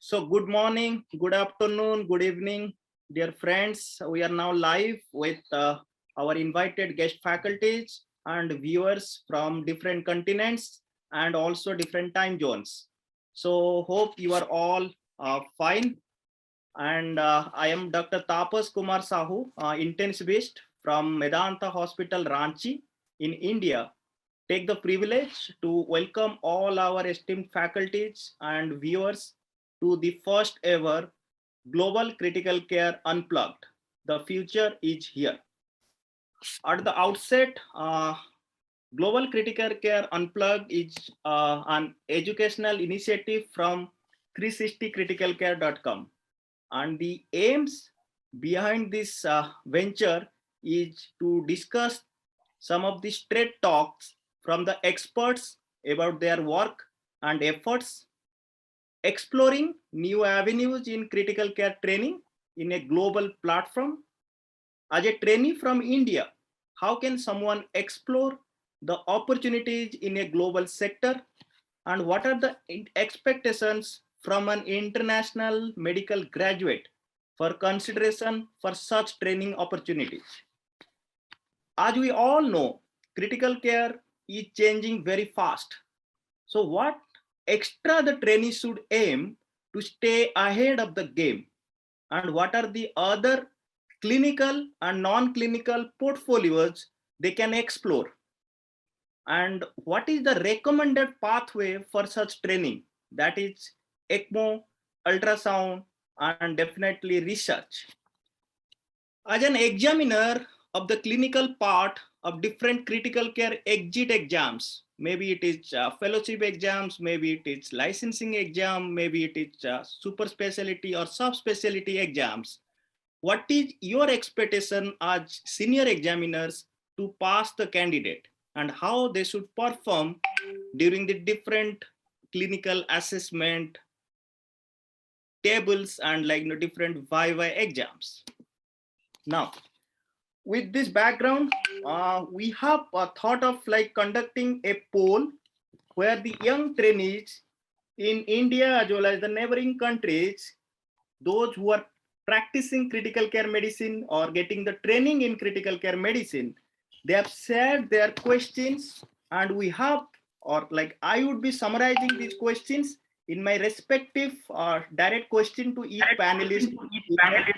So good morning, good afternoon, good evening, dear friends. We are now live with our invited guest faculties and viewers from different continents and also different time zones. So hope you are all fine. And I am Dr. Tapas Kumar Sahu, intensivist from Medanta Hospital, Ranchi in India. Take the privilege to welcome all our esteemed faculties and viewers to the first ever Global Critical Care Unplugged. The future is here. At the outset, Global Critical Care Unplugged is an educational initiative from 360criticalcare.com. And the aims behind this venture is to discuss some of the straight talks from the experts about their work and efforts, exploring new avenues in critical care training in a global platform. As a trainee from India, how can someone explore the opportunities in a global sector, and what are the expectations from an international medical graduate for consideration for such training opportunities? As we all know, critical care is changing very fast. So what extra the trainee should aim to stay ahead of the game, and what are the other clinical and non-clinical portfolios they can explore, and what is the recommended pathway for such training, that is Ecmo, ultrasound, and definitely research. As an examiner of the clinical part of different critical care exit exams, maybe it is fellowship exams, maybe it is licensing exam, maybe it is super specialty or subspecialty exams, what is your expectation as senior examiners to pass the candidate, and how they should perform during the different clinical assessment tables and different viva exams? Now, with this background, we have thought of conducting a poll where the young trainees in India as well as the neighboring countries, those who are practicing critical care medicine or getting the training in critical care medicine, they have shared their questions, and we have, or I would be summarizing these questions in my respective direct question to each panelist in the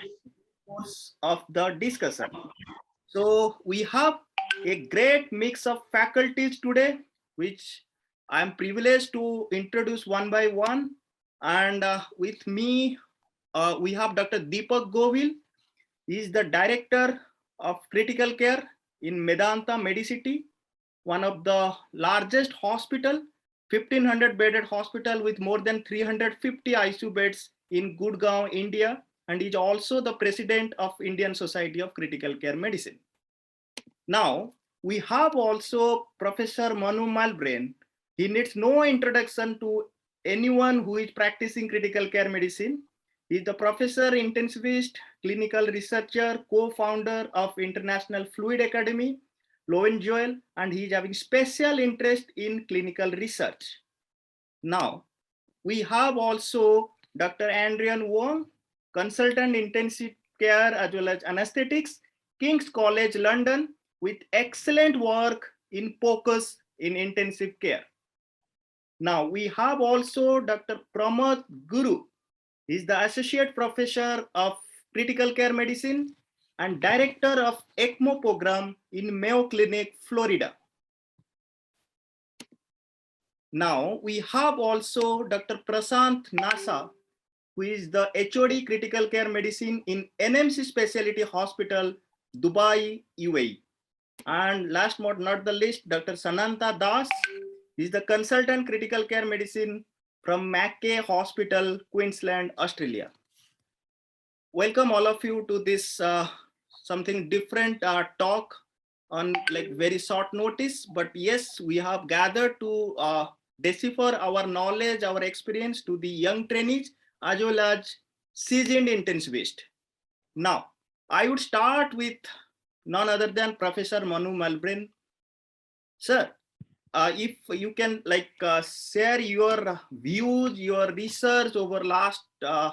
course of the discussion. So we have a great mix of faculties today, which I'm privileged to introduce one by one. And with me, we have Dr. Deepak Govil. He is the Director of Critical Care in Medanta Medicity, one of the largest hospital, 1500 bedded hospital with more than 350 ICU beds in Gurgaon, India, and is also the president of Indian Society of Critical Care Medicine. Now, we have also Professor Manu Malbrain. He needs no introduction to anyone who is practicing critical care medicine. He is the professor, intensivist, clinical researcher, co-founder of International Fluid Academy, Joel, and he is having special interest in clinical research. Now, we have also Dr. Andrean Wong, consultant intensive care as well as anesthetics, King's College London, with excellent work in focus in intensive care. Now we have also Dr. Pramod Guru. He is the associate professor of critical care medicine and director of Ecmo program in Mayo Clinic, Florida. Now we have also Dr. Prasant Nasa, who is the HOD critical care medicine in NMC Specialty Hospital, Dubai, UAE. And last but not the least, Dr. Sananta Das is the consultant critical care medicine from Mackay Hospital, Queensland, Australia. Welcome all of you to this something different talk on very short notice, but yes, we have gathered to decipher our knowledge, our experience to the young trainees as well as seasoned intensivists. Now, I would start with none other than Professor Manu Malbrain. Sir, if you can like share your views, your research over last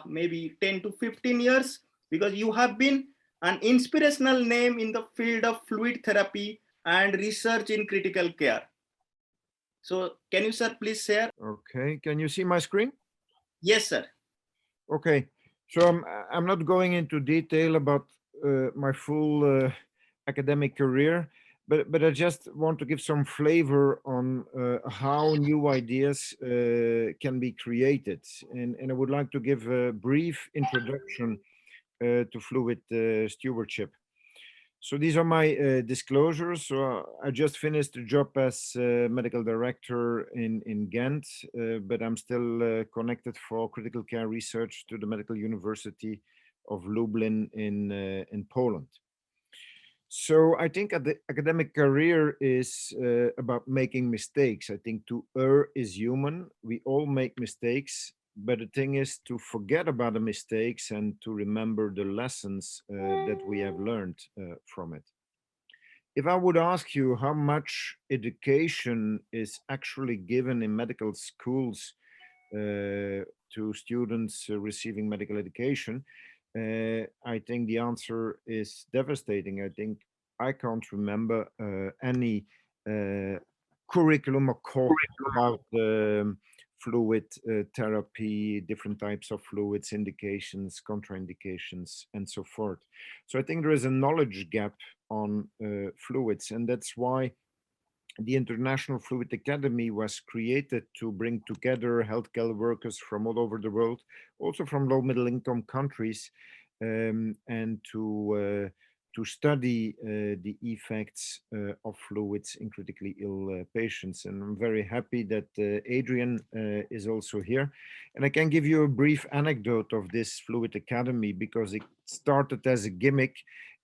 maybe 10 to 15 years, because you have been an inspirational name in the field of fluid therapy and research in critical care. So can you, sir, please share? Okay, can you see my screen? Yes, sir. Okay, so I'm not going into detail about my full academic career, but I just want to give some flavor on how new ideas can be created, and I would like to give a brief introduction to fluid stewardship. So these are my disclosures. So I just finished a job as medical director in Ghent, but I'm still connected for critical care research to the Medical University of Lublin in Poland. So I think the academic career is about making mistakes. I think to err is human. We all make mistakes, but the thing is to forget about the mistakes and to remember the lessons that we have learned from it. If I would ask you how much education is actually given in medical schools to students receiving medical education, I think the answer is devastating. I think I can't remember any uh, curriculum or course about fluid therapy, different types of fluids, indications, contraindications, and so forth. So I think there is a knowledge gap on fluids, and that's why the International Fluid Academy was created to bring together healthcare workers from all over the world, also from low middle income countries, and to study the effects of fluids in critically ill patients. And I'm very happy that Adrian is also here. And I can give you a brief anecdote of this Fluid Academy because it started as a gimmick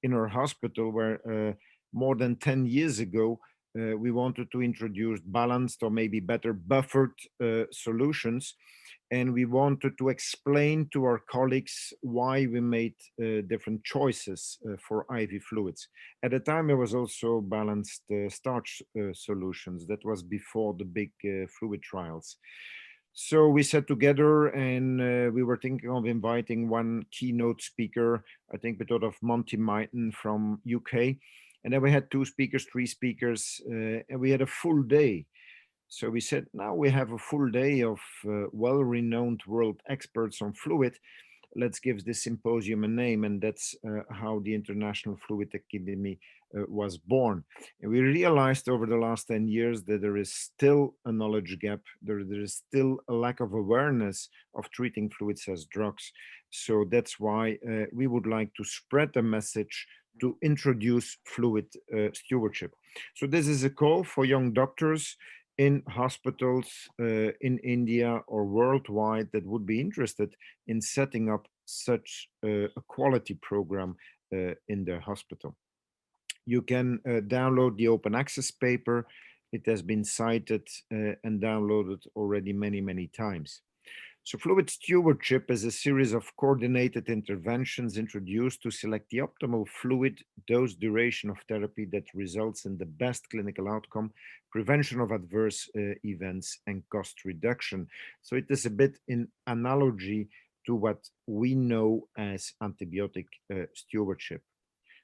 in our hospital where more than 10 years ago, we wanted to introduce balanced or maybe better buffered solutions. And we wanted to explain to our colleagues why we made different choices for IV fluids. At the time, it was also balanced starch solutions. That was before the big fluid trials. So we sat together and we were thinking of inviting one keynote speaker. I think we thought of Monty Myton from UK. And then we had two speakers, three speakers, and we had a full day. So we said, now we have a full day of well-renowned world experts on fluid. Let's give this symposium a name. And that's how the International Fluid Academy was born. And we realized over the last 10 years that there is still a knowledge gap. There is still a lack of awareness of treating fluids as drugs. So that's why we would like to spread the message to introduce fluid stewardship. So this is a call for young doctors in hospitals in India or worldwide that would be interested in setting up such a quality program in their hospital. You can download the open access paper. It has been cited and downloaded already many, many times. So fluid stewardship is a series of coordinated interventions introduced to select the optimal fluid dose duration of therapy that results in the best clinical outcome, prevention of adverse events, and cost reduction. So it is a bit in analogy to what we know as antibiotic stewardship.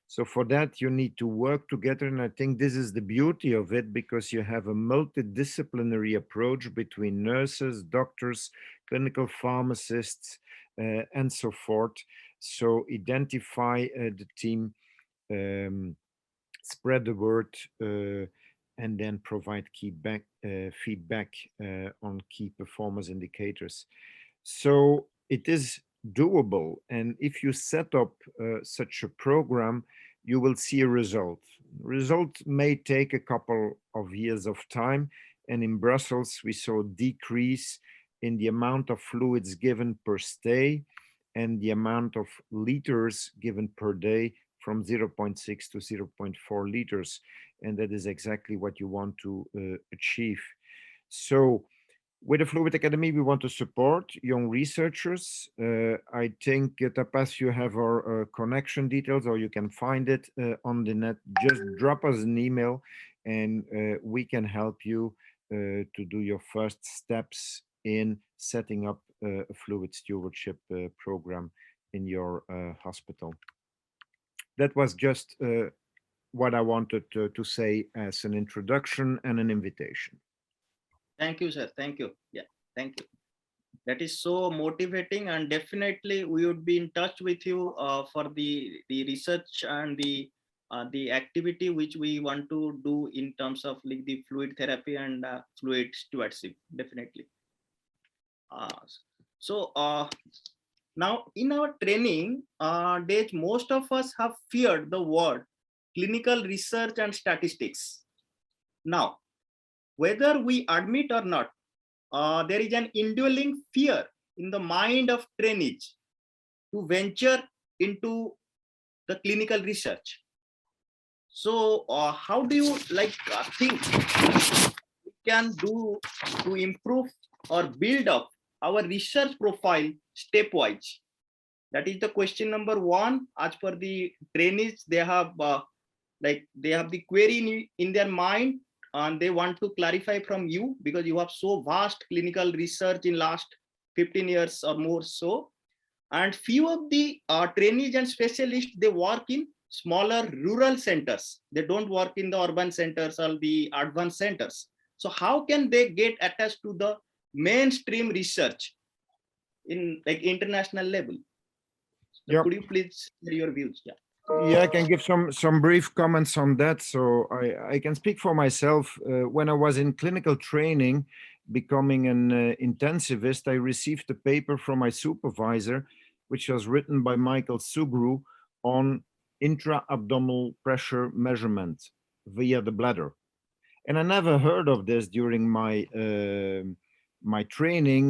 So for that, you need to work together. And I think this is the beauty of it because you have a multidisciplinary approach between nurses, doctors, clinical pharmacists, and so forth. So identify the team, um, spread the word, and then provide feedback on key performance indicators. So it is doable. And if you set up such a program, you will see a result. Result may take a couple of years of time. And in Brussels, we saw a decrease in the amount of fluids given per stay and the amount of liters given per day from zero point 0.6 to zero point 0.4 liters. And that is exactly what you want to achieve. So with the Fluid Academy, we want to support young researchers. I think, Tapas, you have our connection details, or you can find it on the net. Just drop us an email, and we can help you to do your first steps in setting up a fluid stewardship program in your hospital. That was just what I wanted to say as an introduction and an invitation. Thank you, sir. Thank you. Yeah, thank you. That is so motivating, and definitely we would be in touch with you for the research and the activity which we want to do in terms of like the fluid therapy and fluid stewardship. Definitely. Uh, so now in our training days, most of us have feared the word clinical research and statistics. Now, whether we admit or not, there is an indwelling fear in the mind of trainees to venture into the clinical research. So, how do you think we can do to improve or build up our research profile stepwise? That is the question number one. As per the trainees, they have they have the query in their mind, and they want to clarify from you because you have so vast clinical research in last 15 years or more. So, and few of the trainees and specialists, they work in smaller rural centers. They don't work in the urban centers or the advanced centers. So how can they get attached to the mainstream research in like international level? So Yeah. could you please share your views? Yeah. Yeah, I can give some brief comments on that. So I can speak for myself. When I was in clinical training, becoming an intensivist, I received a paper from my supervisor, which was written by Michael Sugru on intra-abdominal pressure measurement via the bladder. And I never heard of this during my training,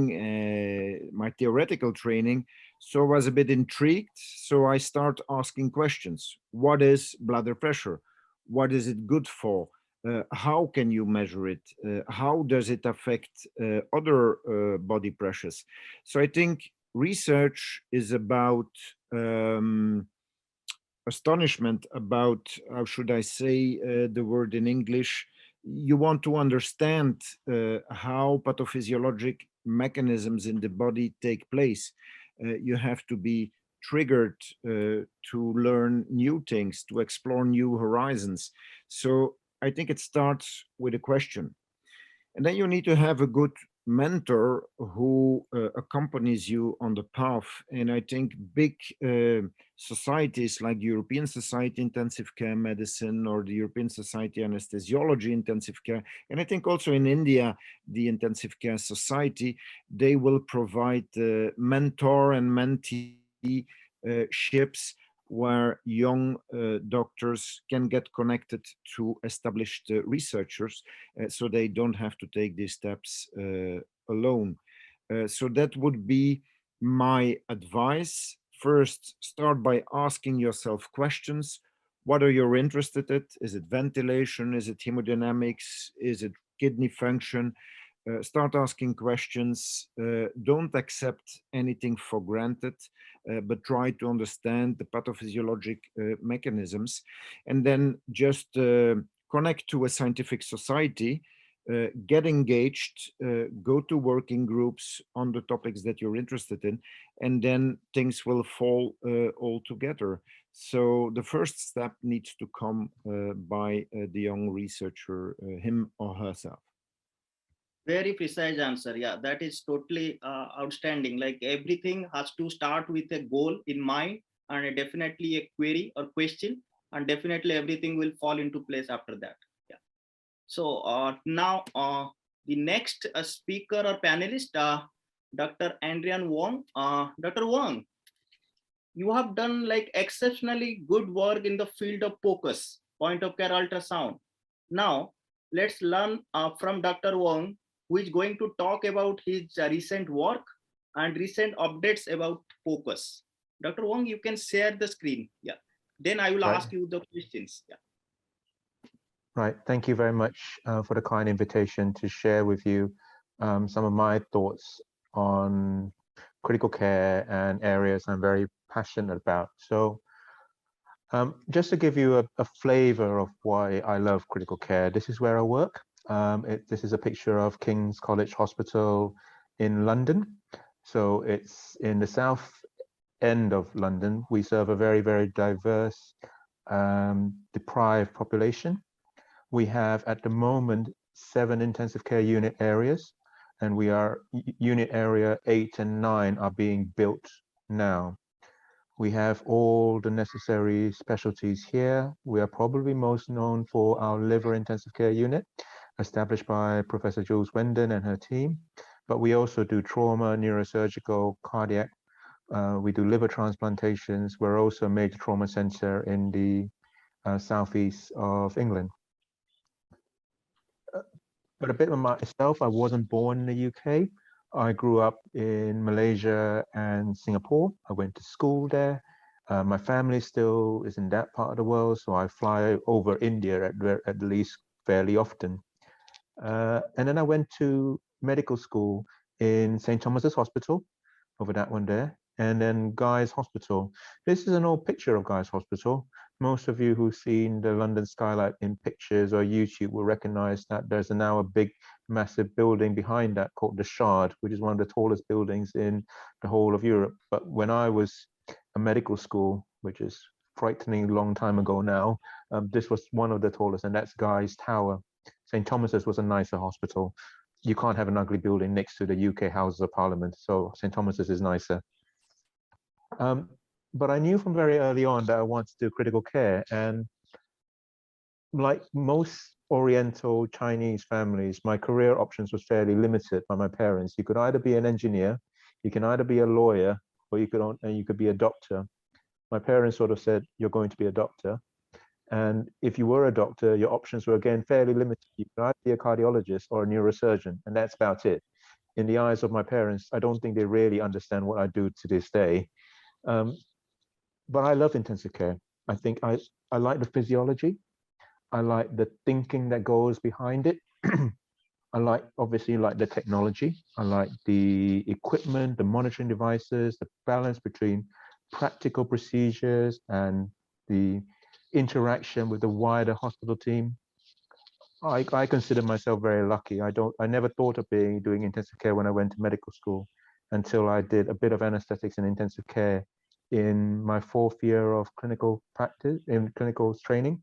my theoretical training. So I was a bit intrigued. So I start asking questions. What is bladder pressure? What is it good for? How can you measure it? How does it affect other body pressures? So I think research is about astonishment, about, how should I say the word in English? You want to understand how pathophysiologic mechanisms in the body take place. You have to be triggered to learn new things, to explore new horizons. So I think it starts with a question. And then you need to have a good mentor who accompanies you on the path. And I think big societies like the European Society Intensive Care Medicine or the European Society Anesthesiology Intensive Care, and I think also in India, the Intensive Care Society, they will provide mentor and mentee ships where young doctors can get connected to established researchers so they don't have to take these steps alone. So that would be my advice. First, start by asking yourself questions. What are you interested in? Is it ventilation? Is it hemodynamics? Is it kidney function? Start asking questions. Don't accept anything for granted, but try to understand the pathophysiologic mechanisms. And then just connect to a scientific society, get engaged, go to working groups on the topics that you're interested in, and then things will fall all together. So the first step needs to come by the young researcher, him or herself. Very precise answer. Yeah, that is totally outstanding. Like everything has to start with a goal in mind and definitely a query or question, and definitely everything will fall into place after that. Yeah. So now the next speaker or panelist, Dr. Andrean Wong. Dr. Wong, you have done like exceptionally good work in the field of POCUS, point of care ultrasound. Now, let's learn from Dr. Wong, who is going to talk about his recent work and recent updates about POCUS. Dr. Wong, you can share the screen. Yeah. Then I will Right. ask you the questions. Yeah. Right. Thank you very much for the kind invitation to share with you some of my thoughts on critical care and areas I'm very passionate about. So Just to give you a flavor of why I love critical care, this is where I work. This is a picture of King's College Hospital in London. So it's in the south end of London. We serve a very, very diverse, deprived population. We have at the moment 7 intensive care unit areas, and we are unit area 8 and 9 are being built now. We have all the necessary specialties here. We are probably most known for our liver intensive care unit, established by Professor Jules Wendon and her team. But we also do trauma, neurosurgical, cardiac. We do liver transplantations. We're also a major trauma center in the southeast of England. But a bit of myself, I wasn't born in the UK. I grew up in Malaysia and Singapore. I went to school there. My family still is in that part of the world, so I fly over India at least fairly often. And then I went to medical school in St. Thomas's Hospital, over that one there, and then Guy's Hospital. This is an old picture of Guy's Hospital. Most of you who've seen the London skylight in pictures or YouTube will recognize that there's now a big, massive building behind that called the Shard, which is one of the tallest buildings in the whole of Europe. But when I was a medical school, which is frightening long time ago now, this was one of the tallest, and that's Guy's Tower. St. Thomas's was a nicer hospital. You can't have an ugly building next to the UK Houses of Parliament, so St. Thomas's is nicer. But I knew from very early on that I wanted to do critical care, and like most Oriental Chinese families, my career options was fairly limited by my parents. You could either be an engineer, you can either be a lawyer, or you could be a doctor. My parents sort of said, "You're going to be a doctor." And if you were a doctor, your options were again fairly limited. You could either be a cardiologist or a neurosurgeon, and that's about it. In the eyes of my parents, I don't think they really understand what I do to this day. But I love intensive care. I think I like the physiology. I like the thinking that goes behind it. I obviously like the technology. I like the equipment, the monitoring devices, the balance between practical procedures and the interaction with the wider hospital team. I consider myself very lucky. I never thought of doing intensive care when I went to medical school until I did a bit of anesthetics and intensive care in my 4th year of clinical practice, in clinical training.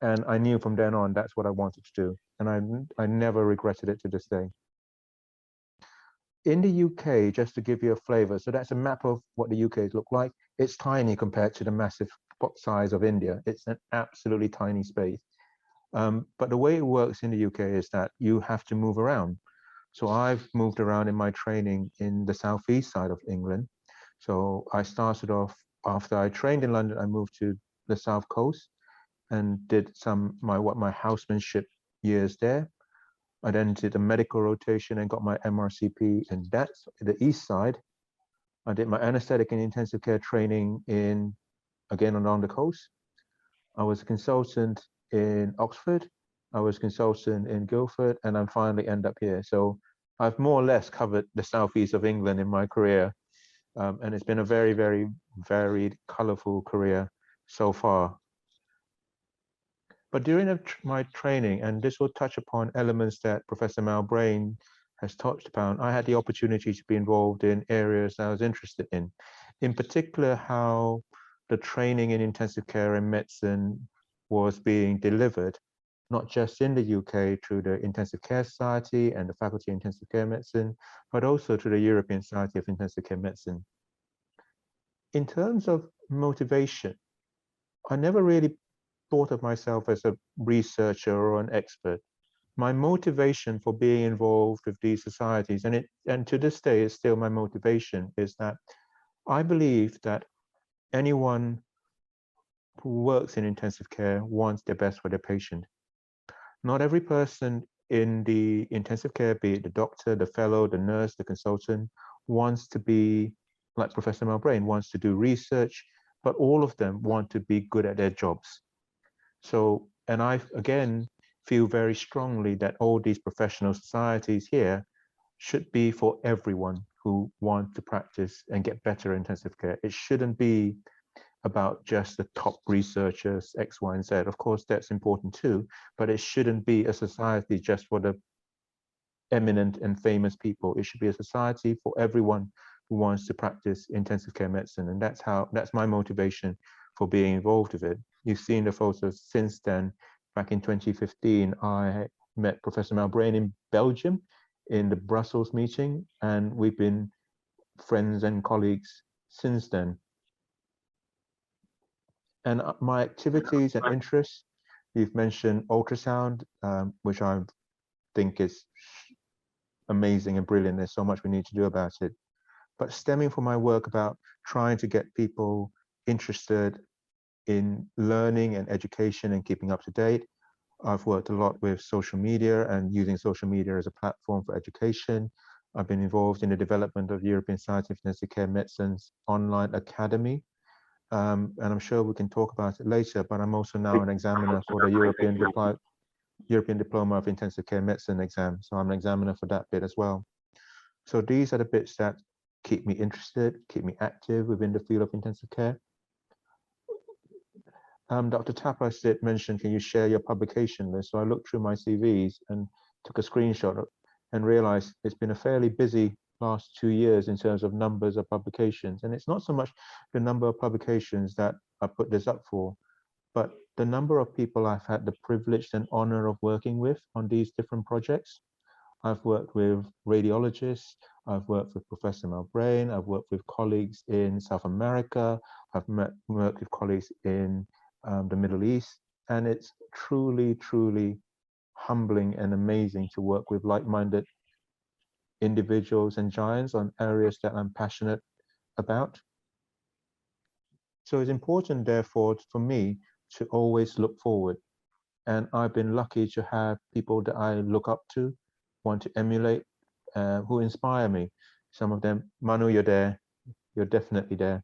And I knew from then on that's what I wanted to do. And I never regretted it to this day. In the UK, just to give you a flavor, so that's a map of what the UK look like. It's tiny compared to the massive size of India. It's an absolutely tiny space. But the way it works in the UK is that you have to move around. So I've moved around in my training in the southeast side of England. So I started off, after I trained in London, I moved to the south coast and did my housemanship years there. I then did a medical rotation and got my MRCP, and that's the east side. I did my anesthetic and intensive care training again along the coast. I was a consultant in Oxford. I was a consultant in Guildford, and I finally end up here. So I've more or less covered the southeast of England in my career. And it's been a very, very varied, colorful career so far. But during my training, and this will touch upon elements that Professor Malbrain has touched upon, I had the opportunity to be involved in areas I was interested in particular, how the training in intensive care and medicine was being delivered, not just in the UK through the Intensive Care Society and the Faculty of Intensive Care Medicine, but also through the European Society of Intensive Care Medicine. In terms of motivation, I never really thought of myself as a researcher or an expert. My motivation for being involved with these societies, and to this day is still my motivation, is that I believe that anyone who works in intensive care wants their best for their patient. Not every person in the intensive care, be it the doctor, the fellow, the nurse, the consultant, wants to be like Professor Malbrain, wants to do research, but all of them want to be good at their jobs. So, and I, again, feel very strongly that all these professional societies here should be for everyone who wants to practice and get better intensive care. It shouldn't be about just the top researchers, X, Y, and Z. Of course, that's important too, but it shouldn't be a society just for the eminent and famous people. It should be a society for everyone who wants to practice intensive care medicine. And that's my motivation for being involved with it. You've seen the photos since then. Back in 2015, I met Professor Malbrain in Belgium in the Brussels meeting, and we've been friends and colleagues since then. And my activities and interests, you've mentioned ultrasound, which I think is amazing and brilliant. There's so much we need to do about it. But stemming from my work about trying to get people interested in learning and education and keeping up to date, I've worked a lot with social media and using social media as a platform for education. I've been involved in the development of European Society of Intensive Care Medicine's online academy. And I'm sure we can talk about it later, but I'm also now an examiner for the European Diploma of Intensive Care Medicine exam. So I'm an examiner for that bit as well. So these are the bits that keep me interested, keep me active within the field of intensive care. Dr. Tapas did mention, can you share your publication list? So I looked through my CVs and took a screenshot and realized it's been a fairly busy last 2 years in terms of numbers of publications. And it's not so much the number of publications that I put this up for, but the number of people I've had the privilege and honor of working with on these different projects. I've worked with radiologists, I've worked with Professor Malbrain, I've worked with colleagues in South America, I've worked with colleagues in the Middle East, and it's truly, truly humbling and amazing to work with like-minded individuals and giants on areas that I'm passionate about. So it's important, therefore, for me to always look forward. And I've been lucky to have people that I look up to, want to emulate, who inspire me. Some of them, Manu, you're there, you're definitely there.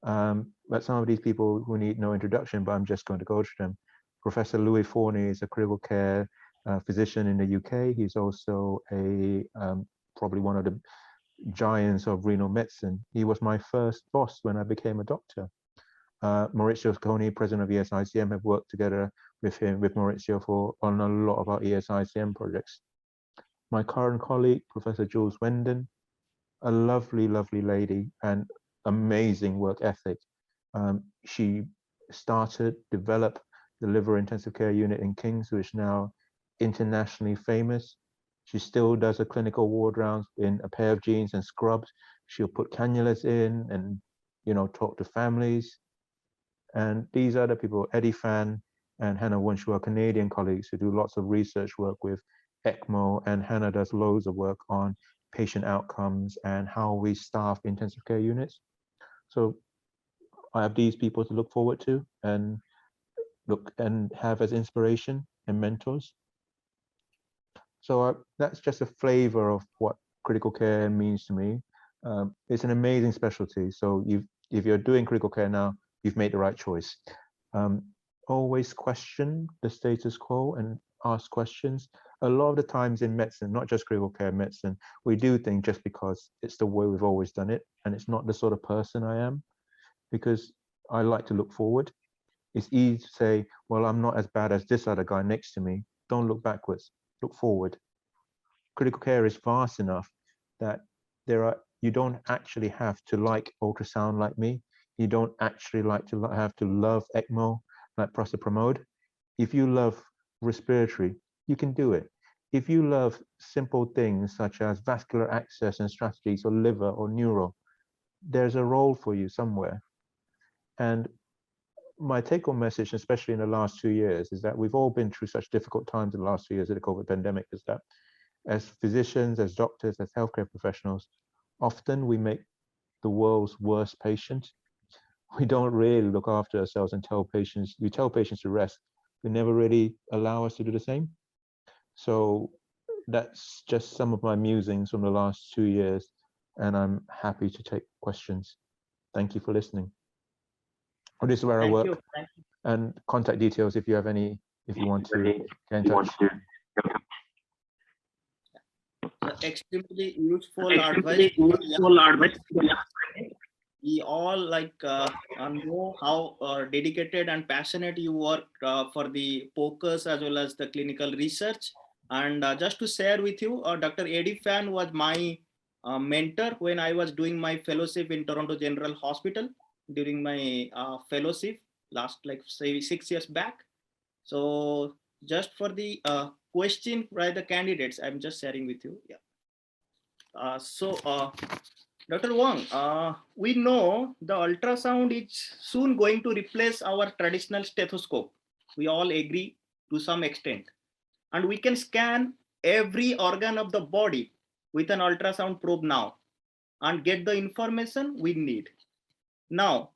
But some of these people who need no introduction, but I'm just going to go through them. Professor Louis Forney is a critical care physician in the UK. He's also a probably one of the giants of renal medicine. He was my first boss when I became a doctor. Maurizio Sconi, president of ESICM, have worked together with Maurizio on a lot of our ESICM projects. My current colleague, Professor Jules Wendon, a lovely, lovely lady and amazing work ethic. She developed the liver intensive care unit in King's, which is now internationally famous. She still does a clinical ward rounds in a pair of jeans and scrubs. She'll put cannulas in and, talk to families. And these other people, Eddie Fan and Hannah Wunsch, who are Canadian colleagues who do lots of research work with Ecmo, and Hannah does loads of work on patient outcomes and how we staff intensive care units. So I have these people to look forward to and have as inspiration and mentors. So that's just a flavor of what critical care means to me. It's an amazing specialty. So if you're doing critical care now, you've made the right choice. Always question the status quo and ask questions. A lot of the times in medicine, not just critical care medicine, we do things just because it's the way we've always done it, and it's not the sort of person I am, because I like to look forward. It's easy to say, well, I'm not as bad as this other guy next to me. Don't look backwards, look forward. Critical care is vast enough that you don't actually have to like ultrasound like me. You don't actually have to love Ecmo like Professor Pramod. If you love respiratory, you can do it. If you love simple things such as vascular access and strategies or liver or neuro, there's a role for you somewhere. And my take-home message, especially in the last 2 years, is that we've all been through such difficult times in the last 2 years of the COVID pandemic, is that as physicians, as doctors, as healthcare professionals, often we make the world's worst patient. We don't really look after ourselves and tell patients to rest. We never really allow us to do the same. So that's just some of my musings from the last 2 years, and I'm happy to take questions. Thank you for listening. This is where I work, and contact details if you have any, if you want to get in touch. Extremely useful advice. we all know how dedicated and passionate you work for the POCUS as well as the clinical research. And just to share with you, Dr. Eddie Fan was my mentor when I was doing my fellowship in Toronto General Hospital during my fellowship last, like, say, 6 years back. So just for the question by the candidates, I'm just sharing with you. Yeah. Dr. Wong, we know the ultrasound is soon going to replace our traditional stethoscope. We all agree to some extent. And we can scan every organ of the body with an ultrasound probe now and get the information we need. Now,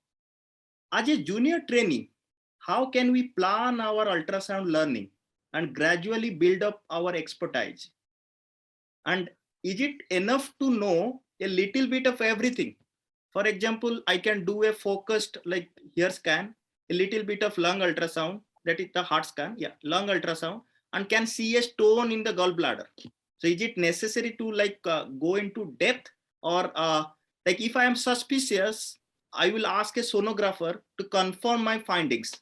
as a junior trainee, how can we plan our ultrasound learning and gradually build up our expertise? And is it enough to know a little bit of everything? For example, I can do a focused, like, here scan, a little bit of lung ultrasound, that is the heart scan, yeah, lung ultrasound, and can see a stone in the gallbladder. So is it necessary to go into depth, or like, if I am suspicious, I will ask a sonographer to confirm my findings?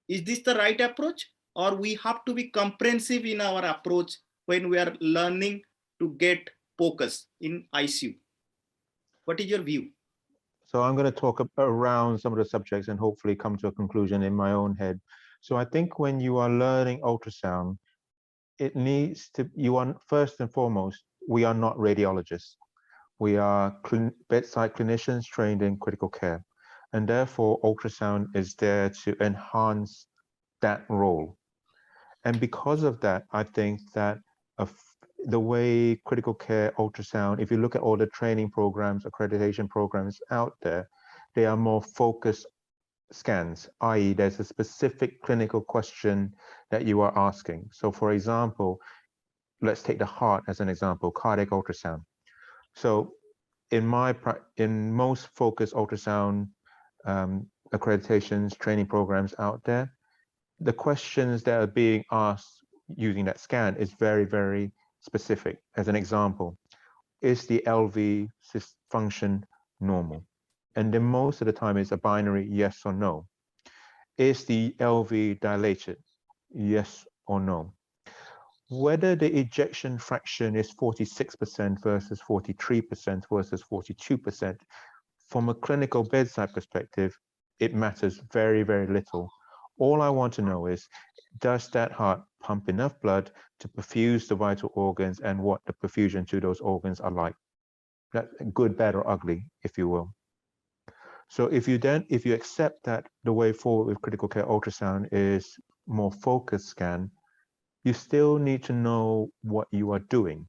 Is this the right approach, or we have to be comprehensive in our approach when we are learning to get focus in ICU? What is your view? So I'm going to talk around some of the subjects and hopefully come to a conclusion in my own head. So I think when you are learning ultrasound, it needs to, first and foremost, we are not radiologists. We are bedside clinicians trained in critical care. And therefore, ultrasound is there to enhance that role. And because of that, I think that the way critical care ultrasound, if you look at all the training programs, accreditation programs out there, they are more focused scans, i.e. there's a specific clinical question that you are asking. So for example, let's take the heart as an example, cardiac ultrasound. So in most focused ultrasound accreditations, training programs out there, the questions that are being asked using that scan is very, very specific. As an example, is the LV function normal? And then most of the time it's a binary yes or no. Is the LV dilated? Yes or no. Whether the ejection fraction is 46% versus 43% versus 42%, from a clinical bedside perspective, it matters very, very little. All I want to know is, does that heart pump enough blood to perfuse the vital organs, and what the perfusion to those organs are like? That's good, bad, or ugly, if you will. So if you accept that the way forward with critical care ultrasound is more focused scan, you still need to know what you are doing,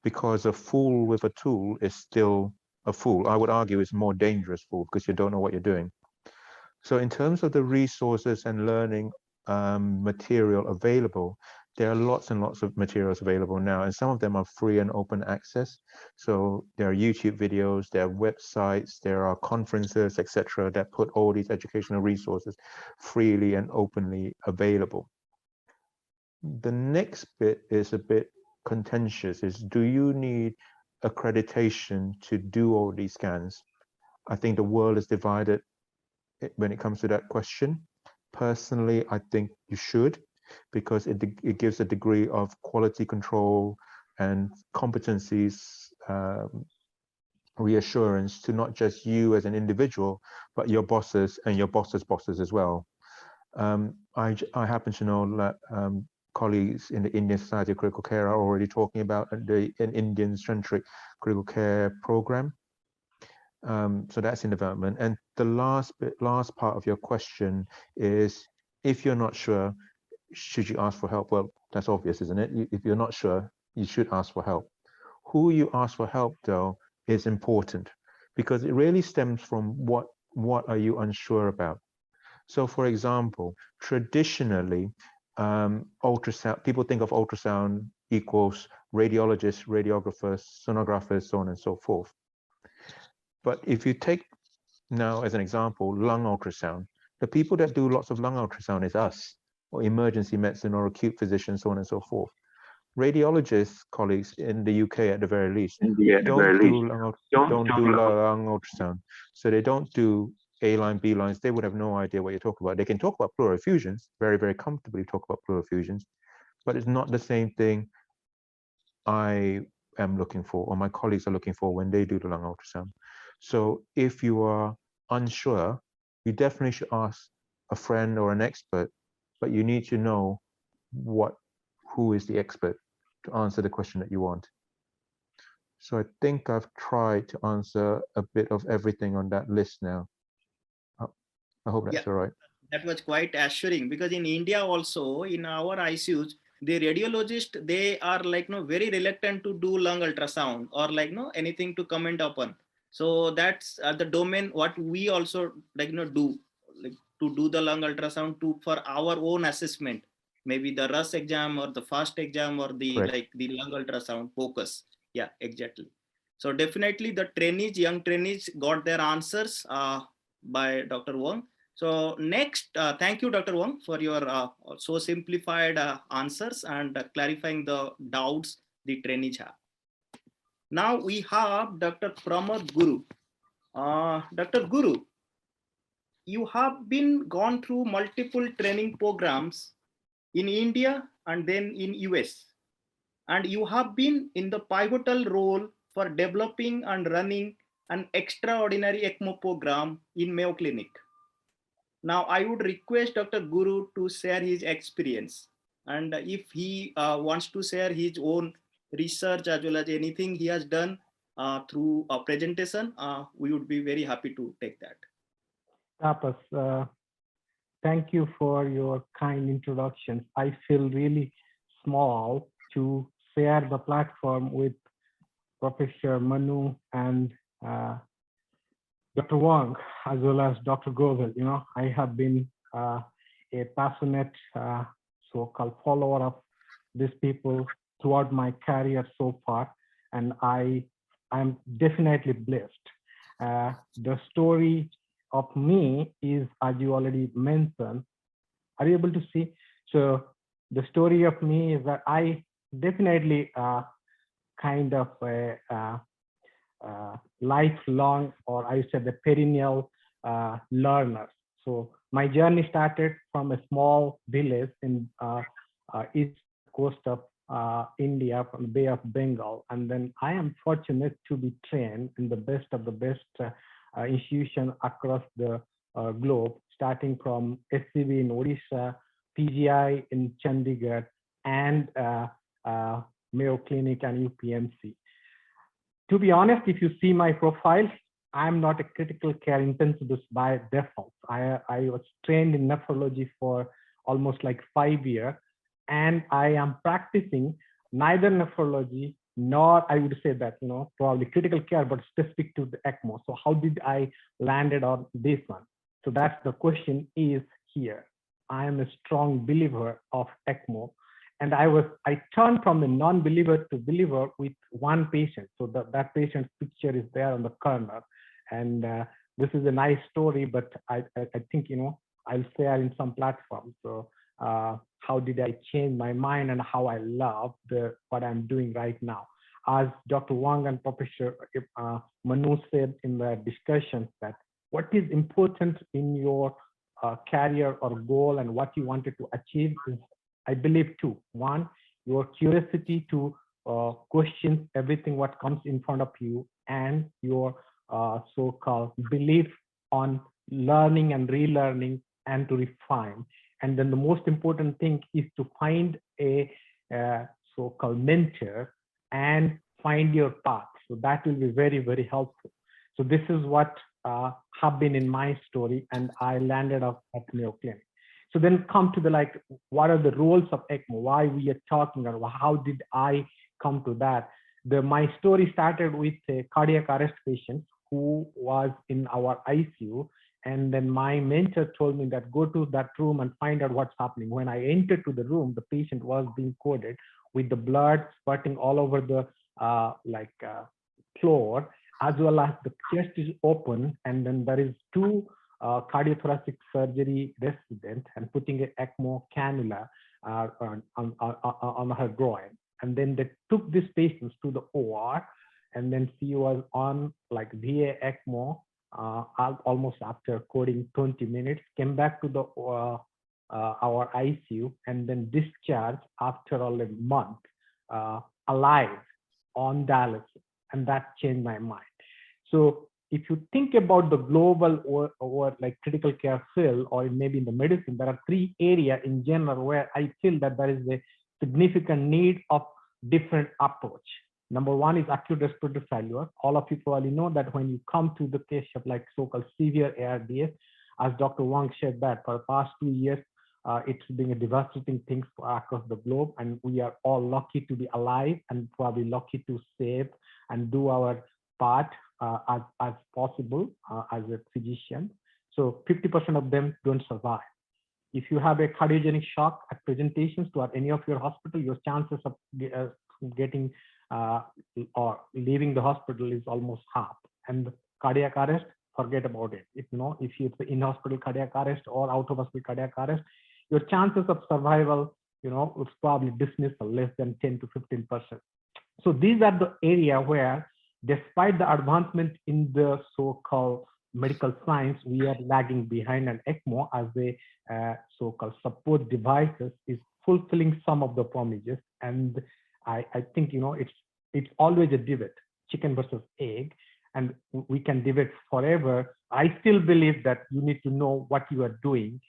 because a fool with a tool is still a fool. I would argue it's more dangerous fool because you don't know what you're doing. So in terms of the resources and learning material available, there are lots and lots of materials available now, and some of them are free and open access. So there are YouTube videos, there are websites, there are conferences, etc., that put all these educational resources freely and openly available. The next bit is a bit contentious, is do you need accreditation to do all these scans? I think the world is divided when it comes to that question. Personally, I think you should, because it gives a degree of quality control and competencies reassurance to not just you as an individual, but your bosses and your bosses' bosses as well. I happen to know that colleagues in the Indian Society of Critical Care are already talking about an Indian-centric critical care program. So that's in development. And the last part of your question is, if you're not sure, should you ask for help? Well, that's obvious, isn't it? If you're not sure, you should ask for help. Who you ask for help, though, is important, because it really stems from what are you unsure about. So for example, traditionally, ultrasound, people think of ultrasound equals radiologists, radiographers, sonographers, so on and so forth. But if you take now as an example, lung ultrasound, the people that do lots of lung ultrasound is us, or emergency medicine or acute physicians, so on and so forth. radiologists colleagues in the UK at the very least India at the don't very do least. don't do lung ultrasound, so they don't do A line, B lines. They would have no idea what you're talking about. They can talk about pleural effusions, very comfortably talk about pleural effusions, but it's not the same thing I am looking for, or my colleagues are looking for when they do the lung ultrasound. So if you are unsure, you definitely should ask a friend or an expert, but you need to know who is the expert to answer the question that you want. So I think I've tried to answer a bit of everything on that list now. I hope that's all right. That was quite assuring, because in India also, in our ICUs, the radiologist, they are like very reluctant to do lung ultrasound or anything to comment upon. So that's the domain what we also do, like to do the lung ultrasound for our own assessment, maybe the RUS exam or the fast exam or the Correct. the lung ultrasound focus. Yeah, exactly. So definitely the trainees, young trainees got their answers by Dr. Wong. So next, thank you, Dr. Wong, for your so simplified answers and clarifying the doubts the trainees have. Now we have Dr. Pramod Guru. Dr. Guru, you have been gone through multiple training programs in India and then in US, and you have been in the pivotal role for developing and running an extraordinary Ecmo program in Mayo Clinic. Now, I would request Dr. Guru to share his experience. And if he wants to share his own research as well as anything he has done through a presentation, we would be very happy to take that. Tapas, thank you for your kind introduction. I feel really small to share the platform with Professor Manu and Dr. Wong, as well as Dr. Govind. I have been a passionate so-called follower of these people throughout my career so far, and I'm definitely blessed. The story of me is, as you already mentioned, are you able to see? So the story of me is that I definitely kind of a lifelong, or I said the perennial learner. So my journey started from a small village in east coast of India, from the Bay of Bengal, and then I am fortunate to be trained in the best of the best institution across the globe, starting from SCB in Odisha, PGI in Chandigarh, and Mayo Clinic and UPMC. To be honest, if you see my profile, I'm not a critical care intensivist by default. I was trained in nephrology for almost like 5 years, and I am practicing neither nephrology nor, I would say that, probably critical care, but specific to the Ecmo. So how did I landed on this one? So that's the question is here. I am a strong believer of Ecmo. And I turned from a non-believer to believer with one patient. So that patient's picture is there on the corner. And this is a nice story, but I think, I'll share in some platforms. So how did I change my mind and how I love what I'm doing right now. As Dr. Wong and Professor Manu said in the discussions, that what is important in your career or goal and what you wanted to achieve is, I believe, two. One, your curiosity to question everything what comes in front of you, and your so-called belief on learning and relearning and to refine. And then the most important thing is to find a so-called mentor and find your path. So that will be very, very helpful. So this is what have been in my story, and I landed up at Mayo Clinic. So then come to the what are the roles of ECMO? Why we are talking, or how did I come to that? My story started with a cardiac arrest patient who was in our ICU, and then my mentor told me that go to that room and find out what's happening. When I entered to the room, the patient was being coded with the blood spurting all over the floor, as well as the chest is open, and then there is two cardiothoracic surgery resident and putting an ECMO cannula on her groin. And then they took these patients to the OR, and then she was on like Dha Ecmo almost after coding 20 minutes, came back to the our ICU, and then discharged after all a month, alive on dialysis. And that changed my mind. So if you think about the global or like critical care field, or maybe in the medicine, there are three areas in general where I feel that there is a significant need of different approach. Number one is acute respiratory failure. All of you probably know that when you come to the case of like so-called severe ARDS, as Dr. Wong said that for the past 2 years, it's been a devastating thing across the globe, and we are all lucky to be alive and probably lucky to save and do our part as possible as a physician. So 50% of them don't survive. If you have a cardiogenic shock at presentations to any of your hospital, your chances of getting or leaving the hospital is almost half. And cardiac arrest, forget about it. If it's in-hospital cardiac arrest or out-of-hospital cardiac arrest, your chances of survival, is probably dismissal less than 10 to 15%. So these are the area where, despite the advancement in the so-called medical science, we are lagging behind, and Ecmo as a so-called support devices is fulfilling some of the promises. And I think, it's always a debate, chicken versus egg, and we can debate forever. I still believe that you need to know what you are doing.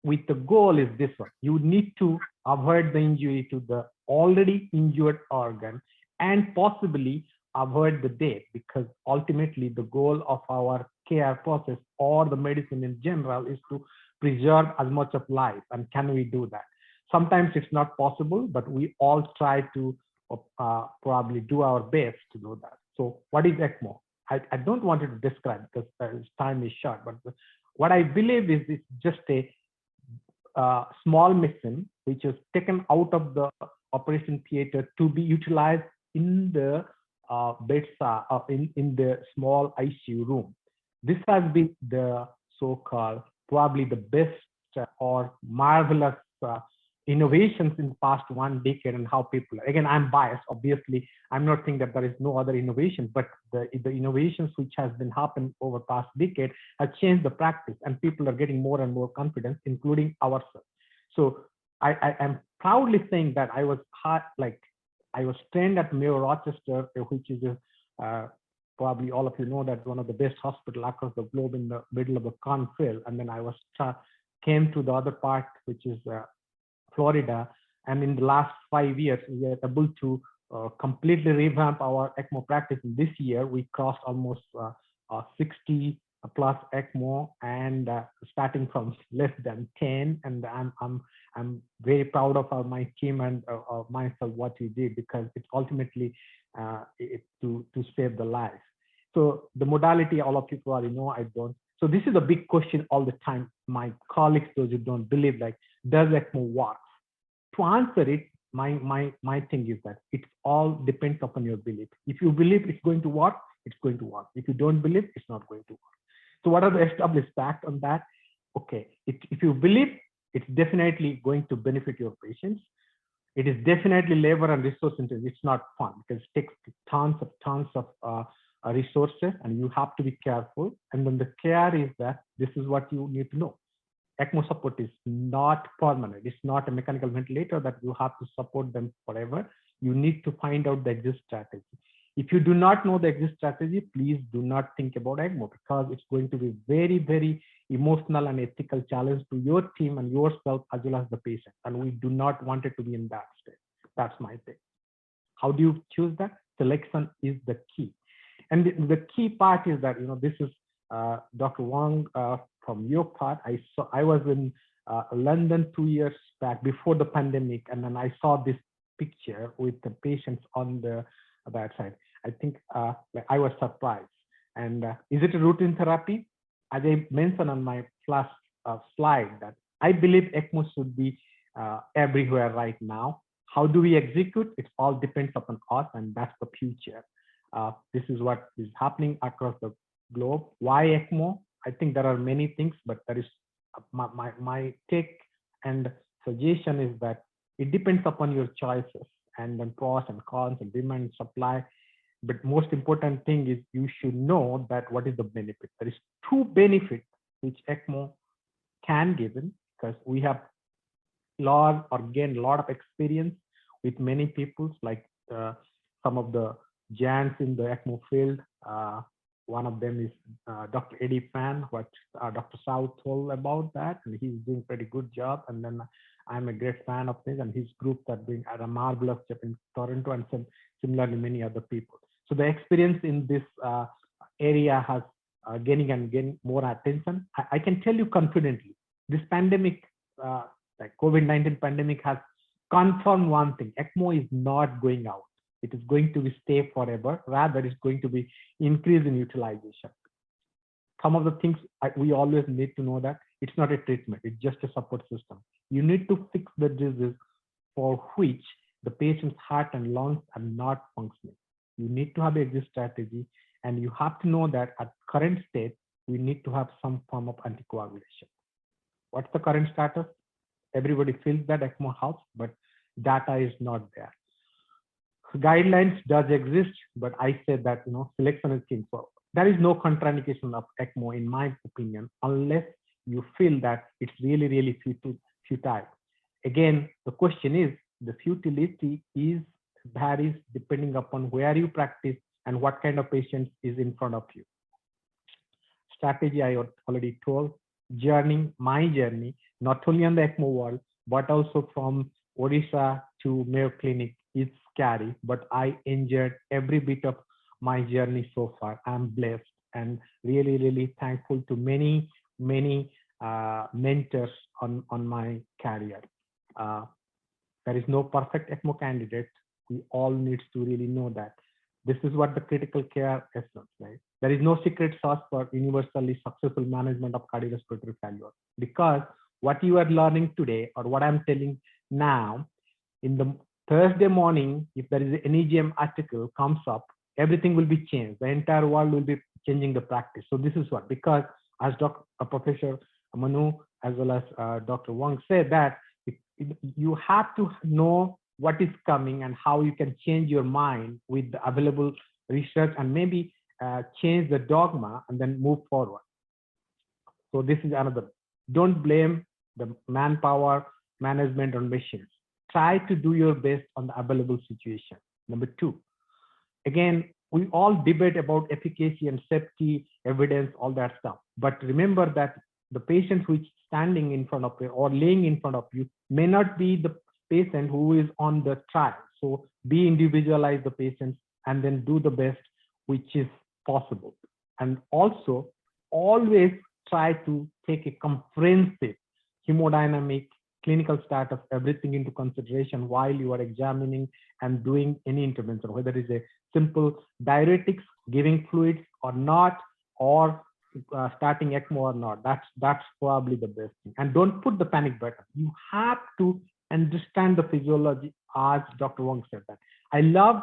With the goal is this one: you need to avoid the injury to the already injured organ and possibly avoid the death, because ultimately the goal of our care process or the medicine in general is to preserve as much of life. And can we do that? Sometimes it's not possible, but we all try to probably do our best to do that. So what is Ecmo? I don't want to describe because time is short, but what I believe is it's just a small machine which is taken out of the operation theater to be utilized in the bedside, in the small ICU room. This has been the so-called probably the best or marvelous innovations in the past 1 decade, and how people, again, I'm biased, obviously, I'm not saying that there is no other innovation, but the innovations which has been happening over past decade have changed the practice, and people are getting more and more confidence, including ourselves. So I am proudly saying that I was trained at Mayo Rochester, which is probably all of you know that one of the best hospital across the globe in the middle of the cornfield. And then I came to the other part, which is Florida. And in the last 5 years, we are able to completely revamp our ECMO practice. And this year, we crossed almost 60 plus ECMO, and starting from less than 10. And I'm very proud of my team and myself what we did, because it's ultimately to save the life. So the modality, all of you probably know, I don't. So this is a big question all the time. My colleagues, those who don't believe, like, does ECMO work? To answer it, my thing is that it all depends upon your belief. If you believe it's going to work, it's going to work. If you don't believe, it's not going to work. So what are the established facts on that? Okay, if you believe, it's definitely going to benefit your patients. It is definitely labor and resource intensive. It's not fun because it takes tons of resources, and you have to be careful. And then the care is that this is what you need to know. ECMO support is not permanent. It's not a mechanical ventilator that you have to support them forever. You need to find out the exit strategy. If you do not know the exit strategy, please do not think about ECMO, because it's going to be very, very emotional and ethical challenge to your team and yourself as well as the patient. And we do not want it to be in that state. That's my thing. How do you choose that? Selection is the key. And the key part is that, this is Dr. Wong from your part. I was in London 2 years back before the pandemic, and then I saw this picture with the patients on the bad side. I think I was surprised. And is it a routine therapy? As I mentioned on my last slide, that I believe ECMO should be everywhere right now. How do we execute? It all depends upon us, and that's the future. This is what is happening across the globe. Why ECMO? I think there are many things, but there is my take and suggestion is that it depends upon your choices. and then pros and cons and demand and supply. But most important thing is you should know that what is the benefit. There is two benefits which Ecmo can give in, because we have gained a lot of experience with many people, like some of the giants in the Ecmo field. One of them is Dr. Eddie Fan, what Dr. South told about that, and he's doing pretty good job. And then I'm a great fan of this, and his group are doing a marvelous job in Toronto, and similarly many other people. So the experience in this area has gaining more attention. I can tell you confidently, this pandemic, like COVID-19 pandemic, has confirmed one thing: Ecmo is not going out. It is going to be stay forever. Rather, it's going to be increase in utilization. Some of the things we always need to know that it's not a treatment, it's just a support system. You need to fix the disease for which the patient's heart and lungs are not functioning. You need to have an exit strategy, and you have to know that at current state, we need to have some form of anticoagulation. What's the current status? Everybody feels that Ecmo helps, but data is not there. Guidelines does exist, but I say that selection is king. So there is no contraindication of Ecmo, in my opinion, unless you feel that it's really futile. Again, the question is, the futility varies depending upon where you practice and what kind of patient is in front of you. Strategy I already told. My journey, not only on the Ecmo world, but also from Odisha to Mayo Clinic, is scary, but I enjoyed every bit of my journey so far. I'm blessed and really thankful to many mentors on my career. There is no perfect Ecmo candidate. We all need to really know that. This is what the critical care essence, right? There is no secret sauce for universally successful management of cardiorespiratory failure, because what you are learning today, or what I'm telling now, in the Thursday morning, if there is an EGM article comes up, everything will be changed. The entire world will be changing the practice. So this is what, because as Professor Manu as well as Dr. Wong said, that you have to know what is coming and how you can change your mind with the available research, and maybe change the dogma and then move forward. So this is another. Don't blame the manpower management on machines. Try to do your best on the available situation. Number two, again, we all debate about efficacy and safety, evidence, all that stuff. But remember that the patient who is standing in front of you or laying in front of you may not be the patient who is on the trial. So be individualize the patient and then do the best which is possible. And also always try to take a comprehensive hemodynamic, clinical status, everything into consideration while you are examining and doing any intervention, whether it's a simple diuretics, giving fluids or not, or starting Ecmo or not. That's probably the best thing. And don't put the panic button. You have to understand the physiology, as Dr. Wong said that. I love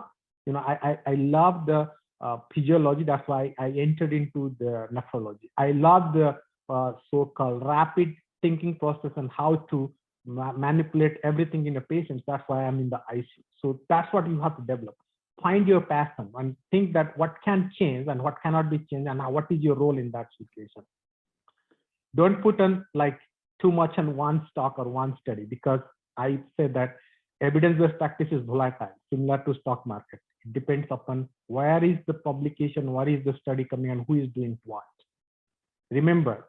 the physiology. That's why I entered into the nephrology. I love the so-called rapid thinking process and how to manipulate everything in a patient. That's why I'm in the ICU. So that's what you have to develop. Find your passion and think that what can change and what cannot be changed, and what is your role in that situation. Don't put on like too much on one stock or one study, because I say that evidence-based practice is volatile, similar to stock market. It depends upon where is the publication, where is the study coming, and who is doing what. Remember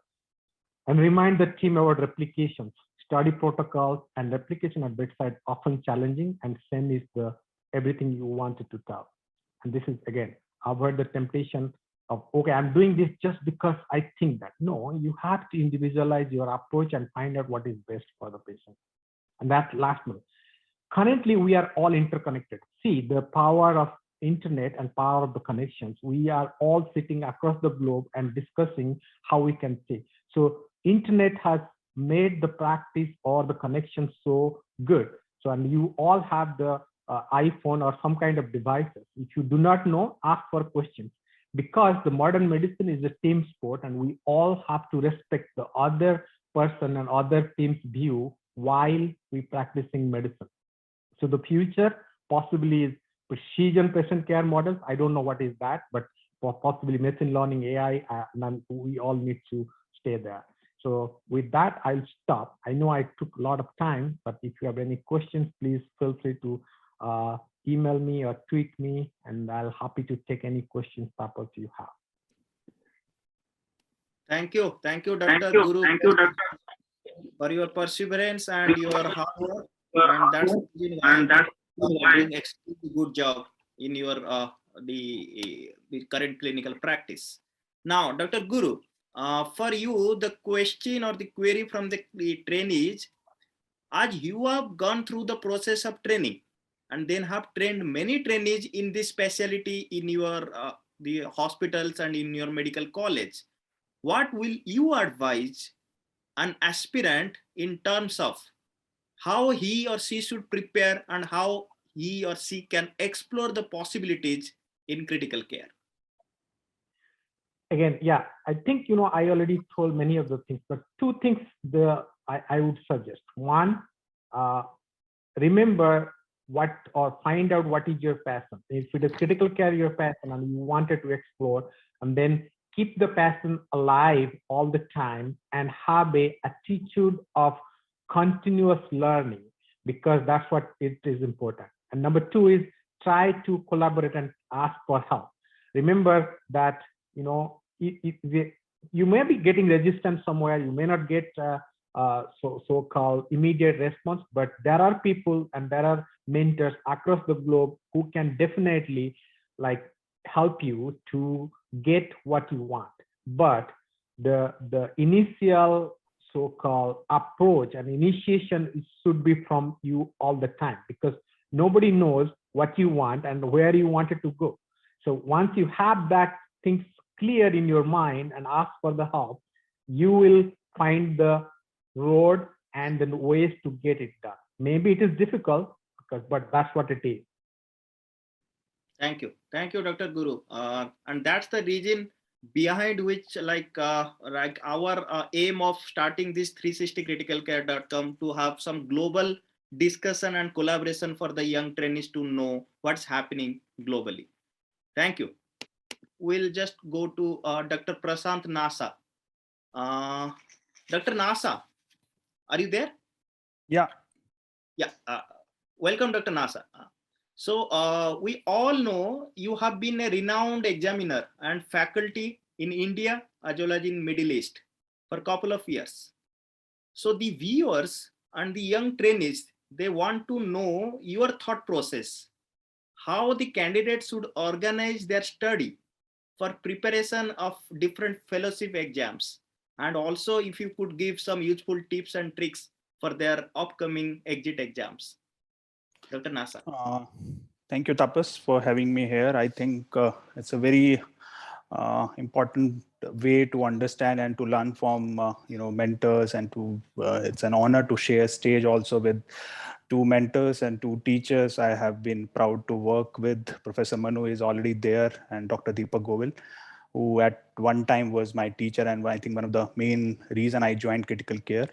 and remind the team about replications. Study protocols and replication at bedside often challenging, and same is the everything you wanted to tell. And this is, again, avoid the temptation of, okay, I'm doing this just because I think that. No, you have to individualize your approach and find out what is best for the patient. And that's last one. Currently, we are all interconnected. See the power of internet and power of the connections. We are all sitting across the globe and discussing how we can see. So internet has made the practice or the connection so good. So, and you all have the iPhone or some kind of devices. If you do not know, ask for questions, because the modern medicine is a team sport, and we all have to respect the other person and other team's view while we practicing medicine. So the future possibly is precision patient care models. I don't know what is that, but possibly machine learning, AI, and we all need to stay there. So with that, I'll stop. I know I took a lot of time, but if you have any questions, please feel free to email me or tweet me, and I'll happy to take any questions, Tapas, you have. Thank you, Dr. Guru, for your perseverance and your hard work, and that's doing extremely good job in your the current clinical practice. Now, Dr. Guru, for you, the question or the query from the trainees, as you have gone through the process of training and then have trained many trainees in this specialty in your the hospitals and in your medical college, what will you advise an aspirant in terms of how he or she should prepare and how he or she can explore the possibilities in critical care? Again, yeah, I think, I already told many of the things, but two things I would suggest. One, remember find out what is your passion. If it is critical care, your passion, and you wanted to explore, and then keep the passion alive all the time and have a attitude of continuous learning, because that's what it is important. And number two is try to collaborate and ask for help. Remember that, you may be getting resistance somewhere, you may not get so-called immediate response, but there are people and there are mentors across the globe who can definitely help you to get what you want. But the initial so-called approach and initiation should be from you all the time, because nobody knows what you want and where you wanted to go. So once you have that things clear in your mind and ask for the help, you will find the road and the ways to get it done. Maybe it is difficult, but that's what it is. Thank you, Dr. Guru. And that's the reason behind which our aim of starting this 360criticalcare.com to have some global discussion and collaboration for the young trainees to know what's happening globally. Thank you. We'll just go to Dr. Prashant Nasa. Dr. Nasa, are you there? Yeah. Welcome, Dr. Nasa. So we all know you have been a renowned examiner and faculty in India as well as in Middle East for a couple of years. So the viewers and the young trainees, they want to know your thought process, how the candidates should organize their study for preparation of different fellowship exams. And also if you could give some useful tips and tricks for their upcoming exit exams. Dr. Nasa. Thank you, Tapas, for having me here. I think it's a very important way to understand and to learn from mentors, and to it's an honor to share stage also with two mentors and two teachers. I have been proud to work with. Professor Manu is already there, and Dr. Deepak Govil, who at one time was my teacher, and I think one of the main reason I joined critical care.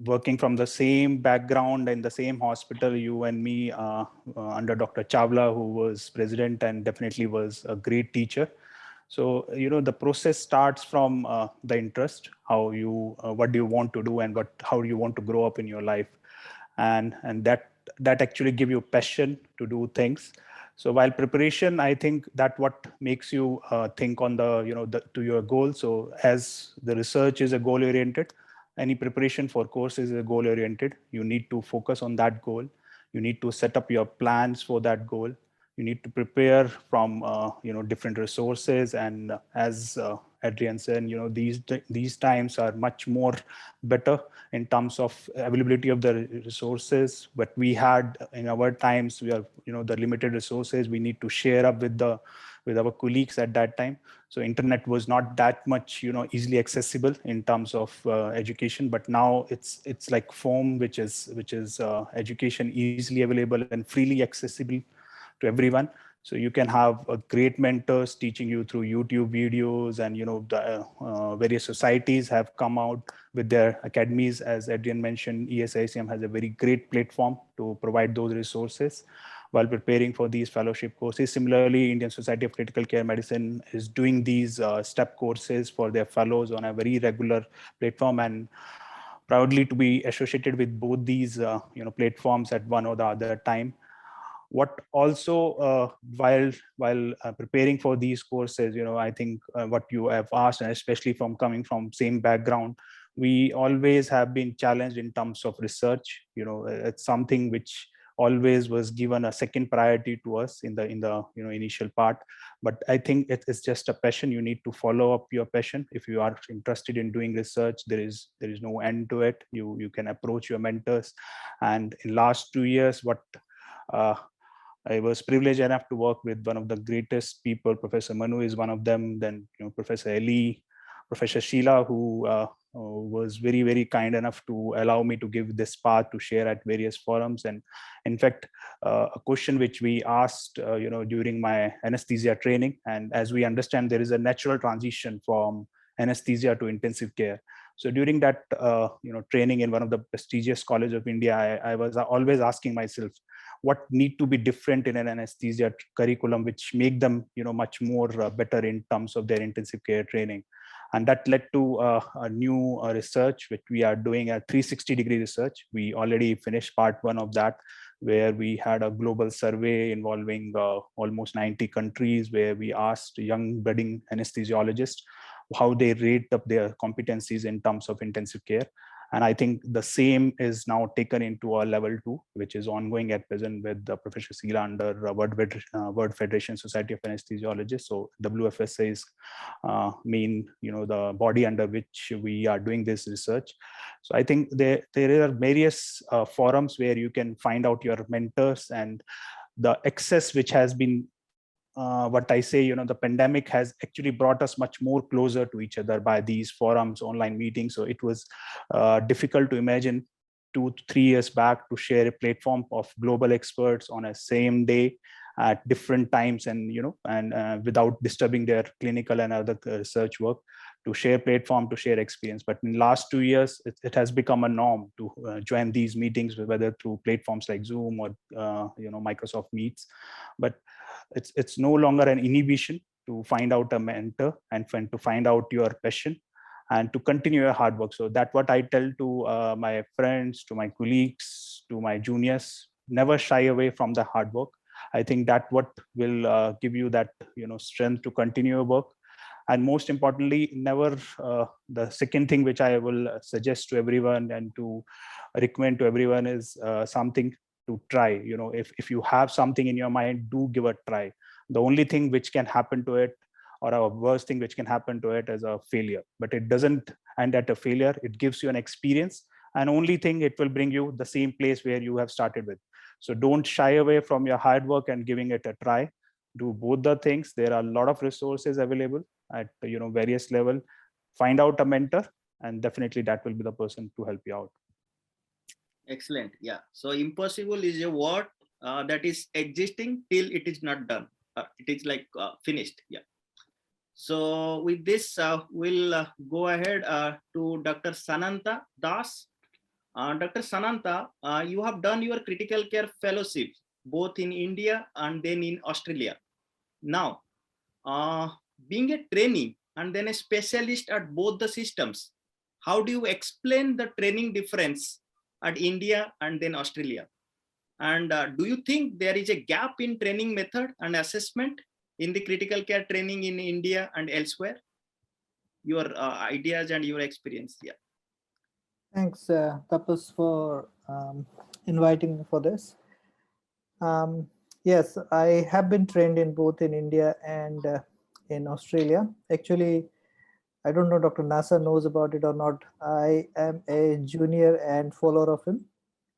Working from the same background in the same hospital, you and me, under Dr. Chawla, who was president and definitely was a great teacher. So, the process starts from the interest, how you, what do you want to do, and how do you want to grow up in your life. And that actually give you passion to do things. So while preparation, I think that what makes you think on to your goal. So as the research is a goal oriented, any preparation for course is a goal oriented. You need to focus on that goal. You need to set up your plans for that goal. You need to prepare from different resources, and as Andrean said, these times are much more better in terms of availability of the resources. But we had in our times, we are the limited resources we need to share up with our colleagues at that time. So internet was not that much easily accessible in terms of education, but now it's like foam, which is education easily available and freely accessible to everyone. So you can have a great mentors teaching you through YouTube videos, and the various societies have come out with their academies. As Adrian mentioned, ESICM has a very great platform to provide those resources while preparing for these fellowship courses. Similarly, Indian Society of Critical Care Medicine is doing these step courses for their fellows on a very regular platform, and proudly to be associated with both these platforms at one or the other time. What also while preparing for these courses, I think what you have asked, and especially from coming from same background, we always have been challenged in terms of research. It's something which always was given a second priority to us in the initial part. But I think it's just a passion. You need to follow up your passion. If you are interested in doing research, there is no end to it. You can approach your mentors. And in last 2 years, what I was privileged enough to work with one of the greatest people. Professor Manu is one of them. Then Professor Ali, Professor Sheila, who was very, very kind enough to allow me to give this path to share at various forums. And in fact, a question which we asked, during my anesthesia training, and as we understand, there is a natural transition from anesthesia to intensive care. So during that, training in one of the prestigious colleges of India, I was always asking myself, what need to be different in an anesthesia curriculum, which make them, much more better in terms of their intensive care training. And that led to a new research, which we are doing a 360-degree research. We already finished part 1 of that, where we had a global survey involving almost 90 countries, where we asked young budding anesthesiologists how they rate up their competencies in terms of intensive care. And I think the same is now taken into a level 2, which is ongoing at present with Professor Sheila under World Federation Society of Anesthesiologists. So WFSA is the body under which we are doing this research. So I think there are various forums where you can find out your mentors, and the access which has been what I say, the pandemic has actually brought us much more closer to each other by these forums, online meetings. So it was difficult to imagine 2 to 3 years back to share a platform of global experts on a same day at different times, and without disturbing their clinical and other research work, to share platform, to share experience. But in last 2 years, it has become a norm to join these meetings, whether through platforms like Zoom or Microsoft Meets. But it's no longer an inhibition to find out a mentor and to find out your passion and to continue your hard work. So that's what I tell to my friends, to my colleagues, to my juniors: never shy away from the hard work. I think that what will give you that strength to continue your work. And most importantly, never the second thing which I will suggest to everyone and to recommend to everyone is something to try. If you have something in your mind, do give a try. The only thing which can happen to it, or a worst thing which can happen to it, is a failure. But it doesn't end at a failure. It gives you an experience, and only thing, it will bring you the same place where you have started with. So don't shy away from your hard work and giving it a try. Do both the things. There are a lot of resources available at various level. Find out a mentor, and definitely that will be the person to help you out. Excellent. Yeah. So impossible is a word that is existing till it is not done. It is like finished. Yeah. So with this, we'll go ahead to Dr. Sananta Das. Dr. Sananta, you have done your critical care fellowship both in India and then in Australia. Now, being a trainee and then a specialist at both the systems, how do you explain the training difference at India and then Australia? And do you think there is a gap in training method and assessment in the critical care training in India and elsewhere? Your ideas and your experience. Yeah. Thanks, Tapas, for inviting me for this. Yes, I have been trained in both in India and in Australia. Actually, I don't know Dr. Nasser knows about it or not. I am a junior and follower of him.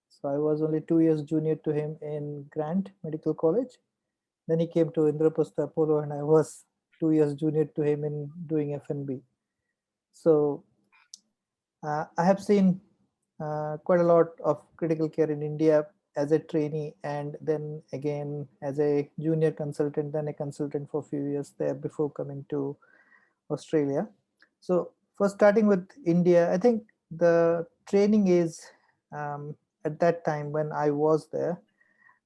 So I was only 2 years junior to him in Grant Medical College. Then he came to Indraprastha Apollo, and I was 2 years junior to him in doing FNB. So I have seen quite a lot of critical care in India as a trainee, and then again as a junior consultant, then a consultant for a few years there before coming to Australia. So first starting with India, I think the training is at that time when I was there,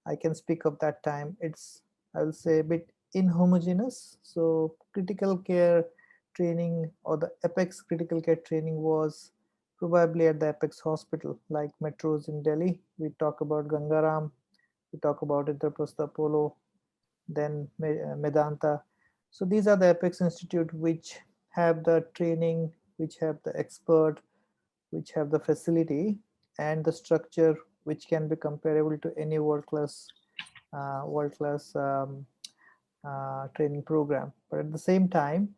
I can speak of that time, it's, I will say, a bit inhomogeneous. So critical care training or the Apex critical care training was probably at the Apex hospital, like metros in Delhi. We talk about Gangaram, we talk about Indraprastha Apollo, then Medanta. So these are the Apex Institute which have the training, which have the expert, which have the facility and the structure which can be comparable to any world-class training program. But at the same time,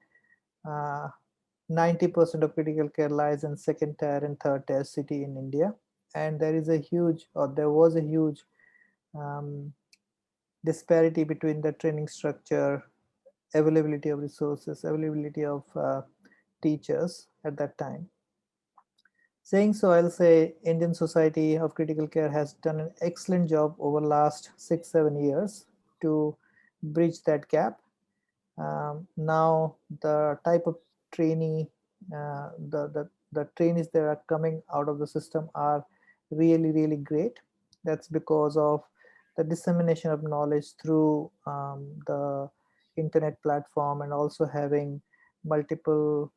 90% of critical care lies in second tier and third tier city in India, and there is a huge, or there was a huge um, disparity between the training structure, availability of resources, availability of teachers at that time. Saying so, I'll say Indian Society of Critical Care has done an excellent job over last 6-7 years to bridge that gap. Now the type of trainee, the trainees that are coming out of the system are really great. That's because of the dissemination of knowledge through the internet platform, and also having multiple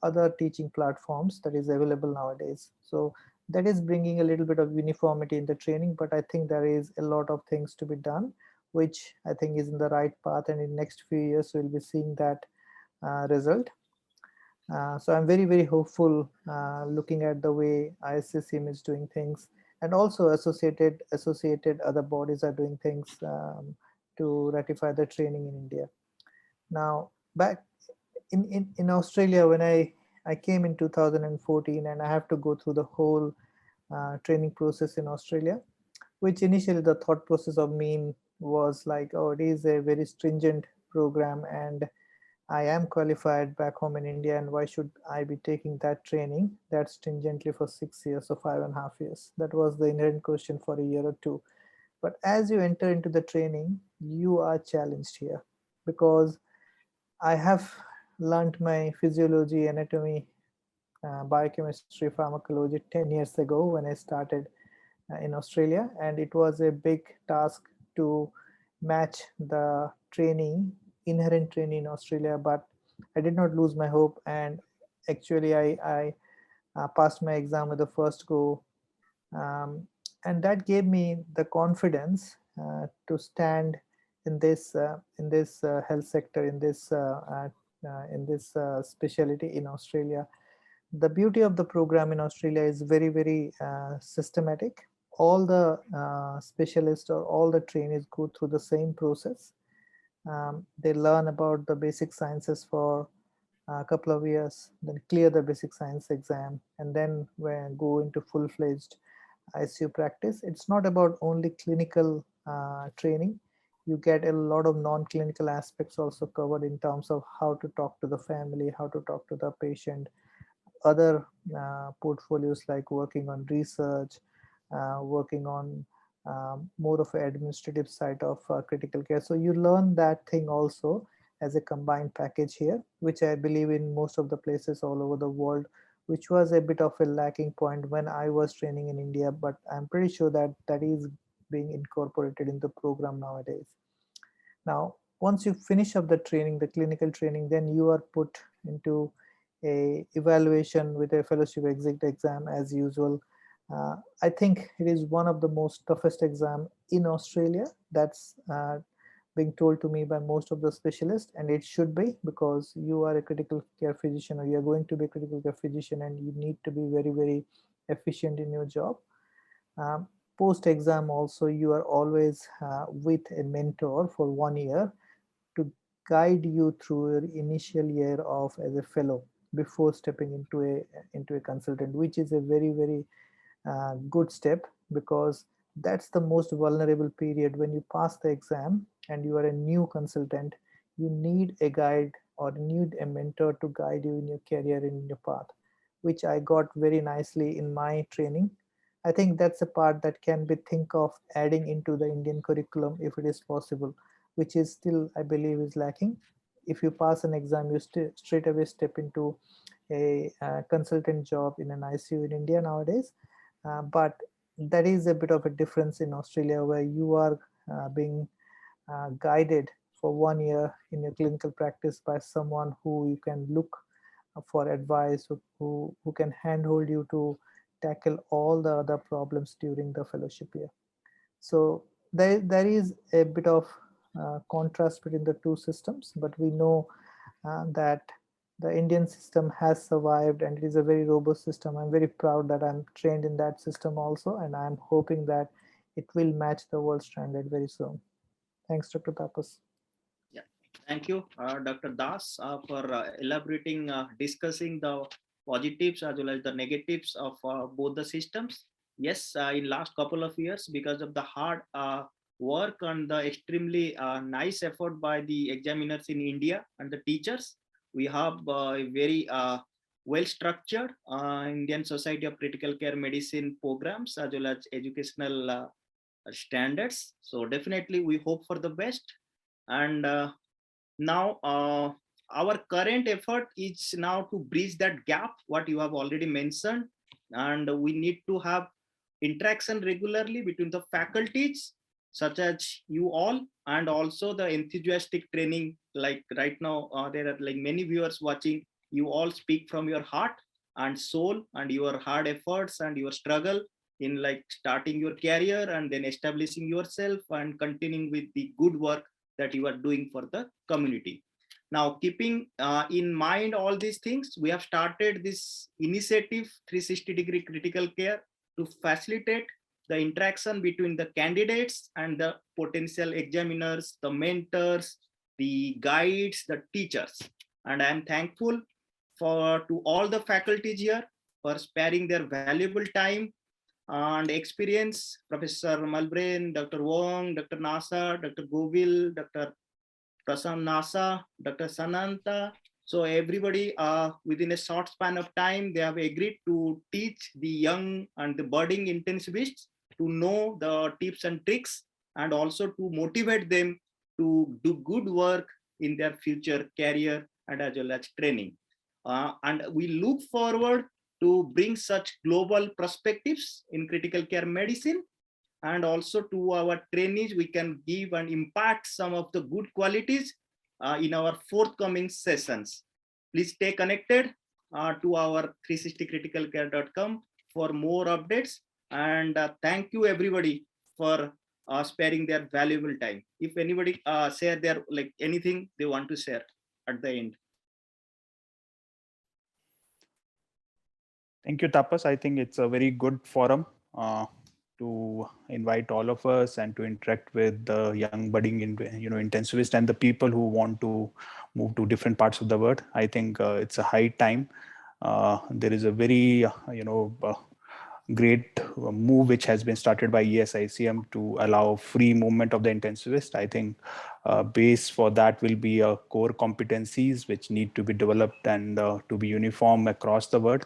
other teaching platforms that is available nowadays. So that is bringing a little bit of uniformity in the training, but I think there is a lot of things to be done, which I think is in the right path, and in next few years we'll be seeing that result. So I'm very hopeful looking at the way ISCCM is doing things, and also associated other bodies are doing things to ratify the training in India. Now back in Australia, when I came in 2014, and I have to go through the whole training process in Australia, which initially the thought process of me was like, oh, it is a very stringent program and I am qualified back home in India, and why should I be taking that training that stringently for 6 years or 5.5 years? That was the inherent question for a year or two. But as you enter into the training, you are challenged here, because I have learned my physiology, anatomy, biochemistry, pharmacology 10 years ago when I started in Australia, and it was a big task to match the inherent training in Australia. But I did not lose my hope, and actually I passed my exam with the first go, and that gave me the confidence to stand in this health sector, in this specialty in Australia. The beauty of the program in Australia is very systematic. All the specialists or all the trainees go through the same process. They learn about the basic sciences for a couple of years, then clear the basic science exam, and then go into full-fledged ICU practice. It's not about only clinical training. You get a lot of non-clinical aspects also covered in terms of how to talk to the family, how to talk to the patient, other portfolios like working on research, working on more of an administrative side of critical care. So you learn that thing also as a combined package here, which I believe in most of the places all over the world, which was a bit of a lacking point when I was training in India, but I'm pretty sure that that is being incorporated in the program nowadays. Now, once you finish up the training, the clinical training, then you are put into a evaluation with a fellowship exam as usual. I think it is one of the most toughest exam in Australia. That's being told to me by most of the specialists, and it should be, because you are a critical care physician, or you are going to be a critical care physician, and you need to be very efficient in your job. Post exam also, you are always with a mentor for 1 year to guide you through your initial year of as a fellow before stepping into a consultant, which is a very good step, because that's the most vulnerable period. When you pass the exam and you are a new consultant, you need a guide or need a mentor to guide you in your career and in your path, which I got very nicely in my training. I think that's a part that can be think of adding into the Indian curriculum if it is possible, which is still, I believe, is lacking. If you pass an exam, you straight away step into a consultant job in an ICU in India nowadays. But that is a bit of a difference in Australia, where you are being guided for 1 year in your clinical practice by someone who you can look for advice, who can handhold you to tackle all the other problems during the fellowship year. So there is a bit of contrast between the two systems, but we know that the Indian system has survived and it is a very robust system. I'm very proud that I'm trained in that system also, and I'm hoping that it will match the world standard very soon. Thanks, Dr. Tapas. Yeah, thank you, Dr. Das, for elaborating, discussing the positives as well as the negatives of both the systems. Yes, in last couple of years, because of the hard work and the extremely nice effort by the examiners in India and the teachers, we have a very well-structured Indian Society of Critical Care Medicine programs as well as educational standards. So definitely we hope for the best. And now our current effort is now to bridge that gap, what you have already mentioned. And we need to have interaction regularly between the faculties, such as you all, and also the enthusiastic training. Like right now, there are like many viewers watching. You all speak from your heart and soul and your hard efforts and your struggle in like starting your career and then establishing yourself and continuing with the good work that you are doing for the community. Now, keeping in mind all these things, we have started this initiative 360-degree critical care to facilitate the interaction between the candidates and the potential examiners, the mentors, the guides, the teachers. And I am thankful to all the faculties here for sparing their valuable time and experience. Professor Malbrain, Dr. Wong, Dr. Nasa, Dr. Govil, Dr. Prasam Nasa, Dr. Sananta. So everybody within a short span of time, they have agreed to teach the young and the budding intensivists to know the tips and tricks and also to motivate them to do good work in their future career and as well as training. And we look forward to bring such global perspectives in critical care medicine, and also to our trainees we can give and impact some of the good qualities in our forthcoming sessions. Please stay connected to our 360criticalcare.com for more updates, and thank you everybody for sparing their valuable time. If anybody share their like anything they want to share at the end. Thank you, Tapas. I think it's a very good forum to invite all of us and to interact with the young budding intensivists and the people who want to move to different parts of the world. I think it's a high time. There is a very great move which has been started by ESICM to allow free movement of the intensivist. I think base for that will be core competencies which need to be developed and to be uniform across the world.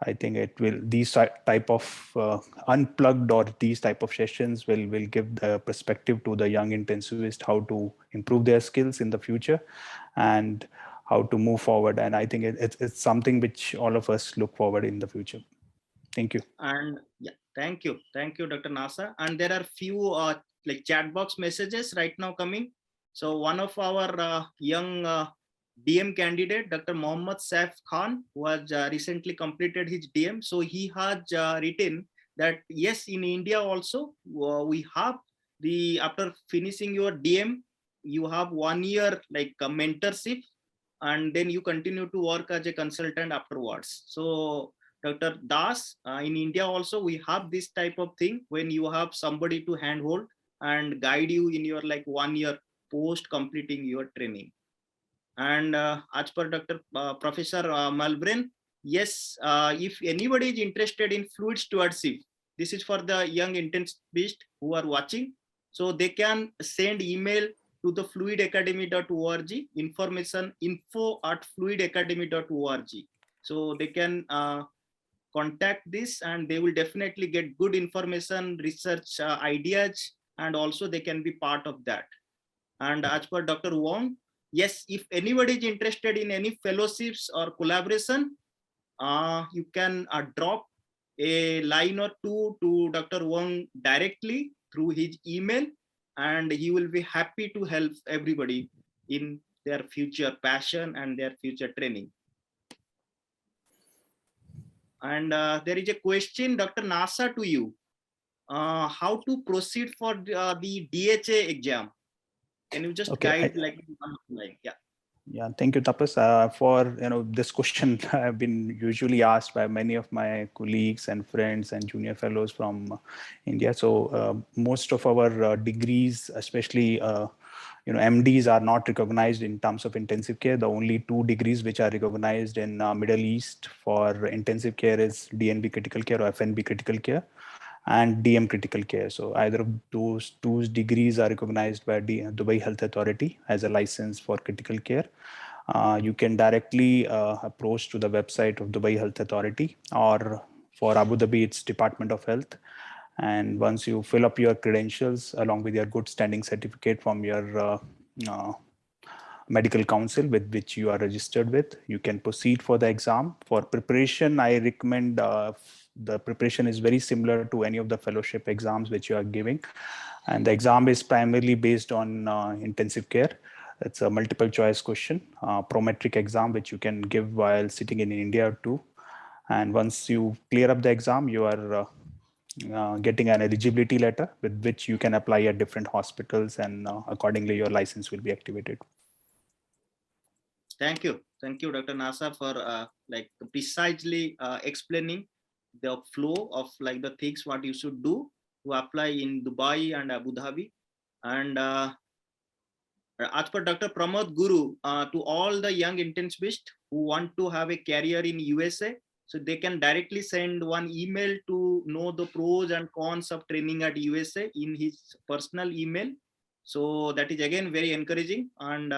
I think it will, these type of unplugged or these type of sessions will give the perspective to the young intensivist how to improve their skills in the future and how to move forward. And I think it's something which all of us look forward in the future. Thank you. And yeah, thank you, Dr. Nasa. And there are few like chat box messages right now coming. So one of our young DM candidate, Dr. Mohammad Saif Khan, who has recently completed his DM. So he has written that yes, in India also we have the, after finishing your DM, you have 1 year like a mentorship, and then you continue to work as a consultant afterwards. So Dr. Das, in India also we have this type of thing when you have somebody to handhold and guide you in your like 1 year post completing your training. And as per Dr. Professor Malbrain, yes, if anybody is interested in fluid stewardship, this is for the young intensivists who are watching. So they can send email to the fluidacademy.org, information info@fluidacademy.org. So they can contact this, and they will definitely get good information, research ideas, and also they can be part of that. And as per Dr. Wong, yes, if anybody is interested in any fellowships or collaboration, you can drop a line or two to Dr. Wong directly through his email, and he will be happy to help everybody in their future passion and their future training. And there is a question, Dr. Nasa, to you. How to proceed for the DHA exam? Can you just guide like yeah. Yeah, thank you, Tapas. For this question, I've been usually asked by many of my colleagues and friends and junior fellows from India. So most of our degrees, especially MDs, are not recognized in terms of intensive care. The only 2 degrees which are recognized in Middle East for intensive care is DNB critical care or FNB critical care and DM critical care. So either of those 2 degrees are recognized by Dubai Health Authority as a license for critical care. You can directly approach to the website of Dubai Health Authority, or for Abu Dhabi, it's Department of Health. And once you fill up your credentials along with your good standing certificate from your medical council with which you are registered with, you can proceed for the exam. For preparation, I recommend the preparation is very similar to any of the fellowship exams which you are giving. And the exam is primarily based on intensive care. It's a multiple choice question, prometric exam, which you can give while sitting in India too. And once you clear up the exam, you are getting an eligibility letter with which you can apply at different hospitals, and accordingly your license will be activated. Thank you, Dr. Nasa, for like precisely explaining the flow of like the things what you should do to apply in Dubai and Abu Dhabi. And as per Dr. Pramod Guru, to all the young intensivists who want to have a career in USA, so they can directly send one email to know the pros and cons of training at USA in his personal email. So that is again very encouraging. And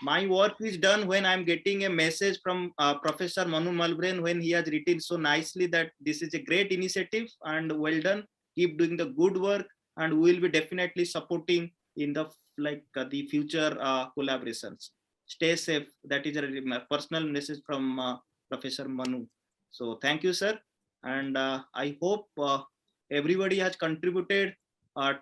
my work is done when I'm getting a message from Professor Manu Malbren, when he has written so nicely that this is a great initiative and well done. Keep doing the good work, and we will be definitely supporting in the the future collaborations. Stay safe. That is a personal message from Professor Manu. So thank you, sir. And I hope everybody has contributed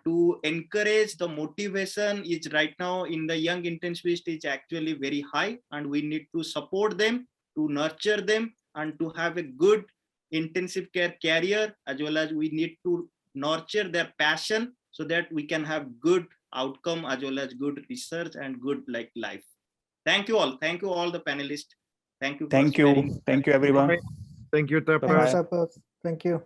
to encourage. The motivation is right now in the young intensivist is actually very high, and we need to support them, to nurture them, and to have a good intensive care career, as well as we need to nurture their passion so that we can have good outcome as well as good research and good life. Thank you all. Thank you all the panelists. Thank you. Thank you. Thank you, everyone. Thank you, Tapas. Thanks, Tapas. Thank you.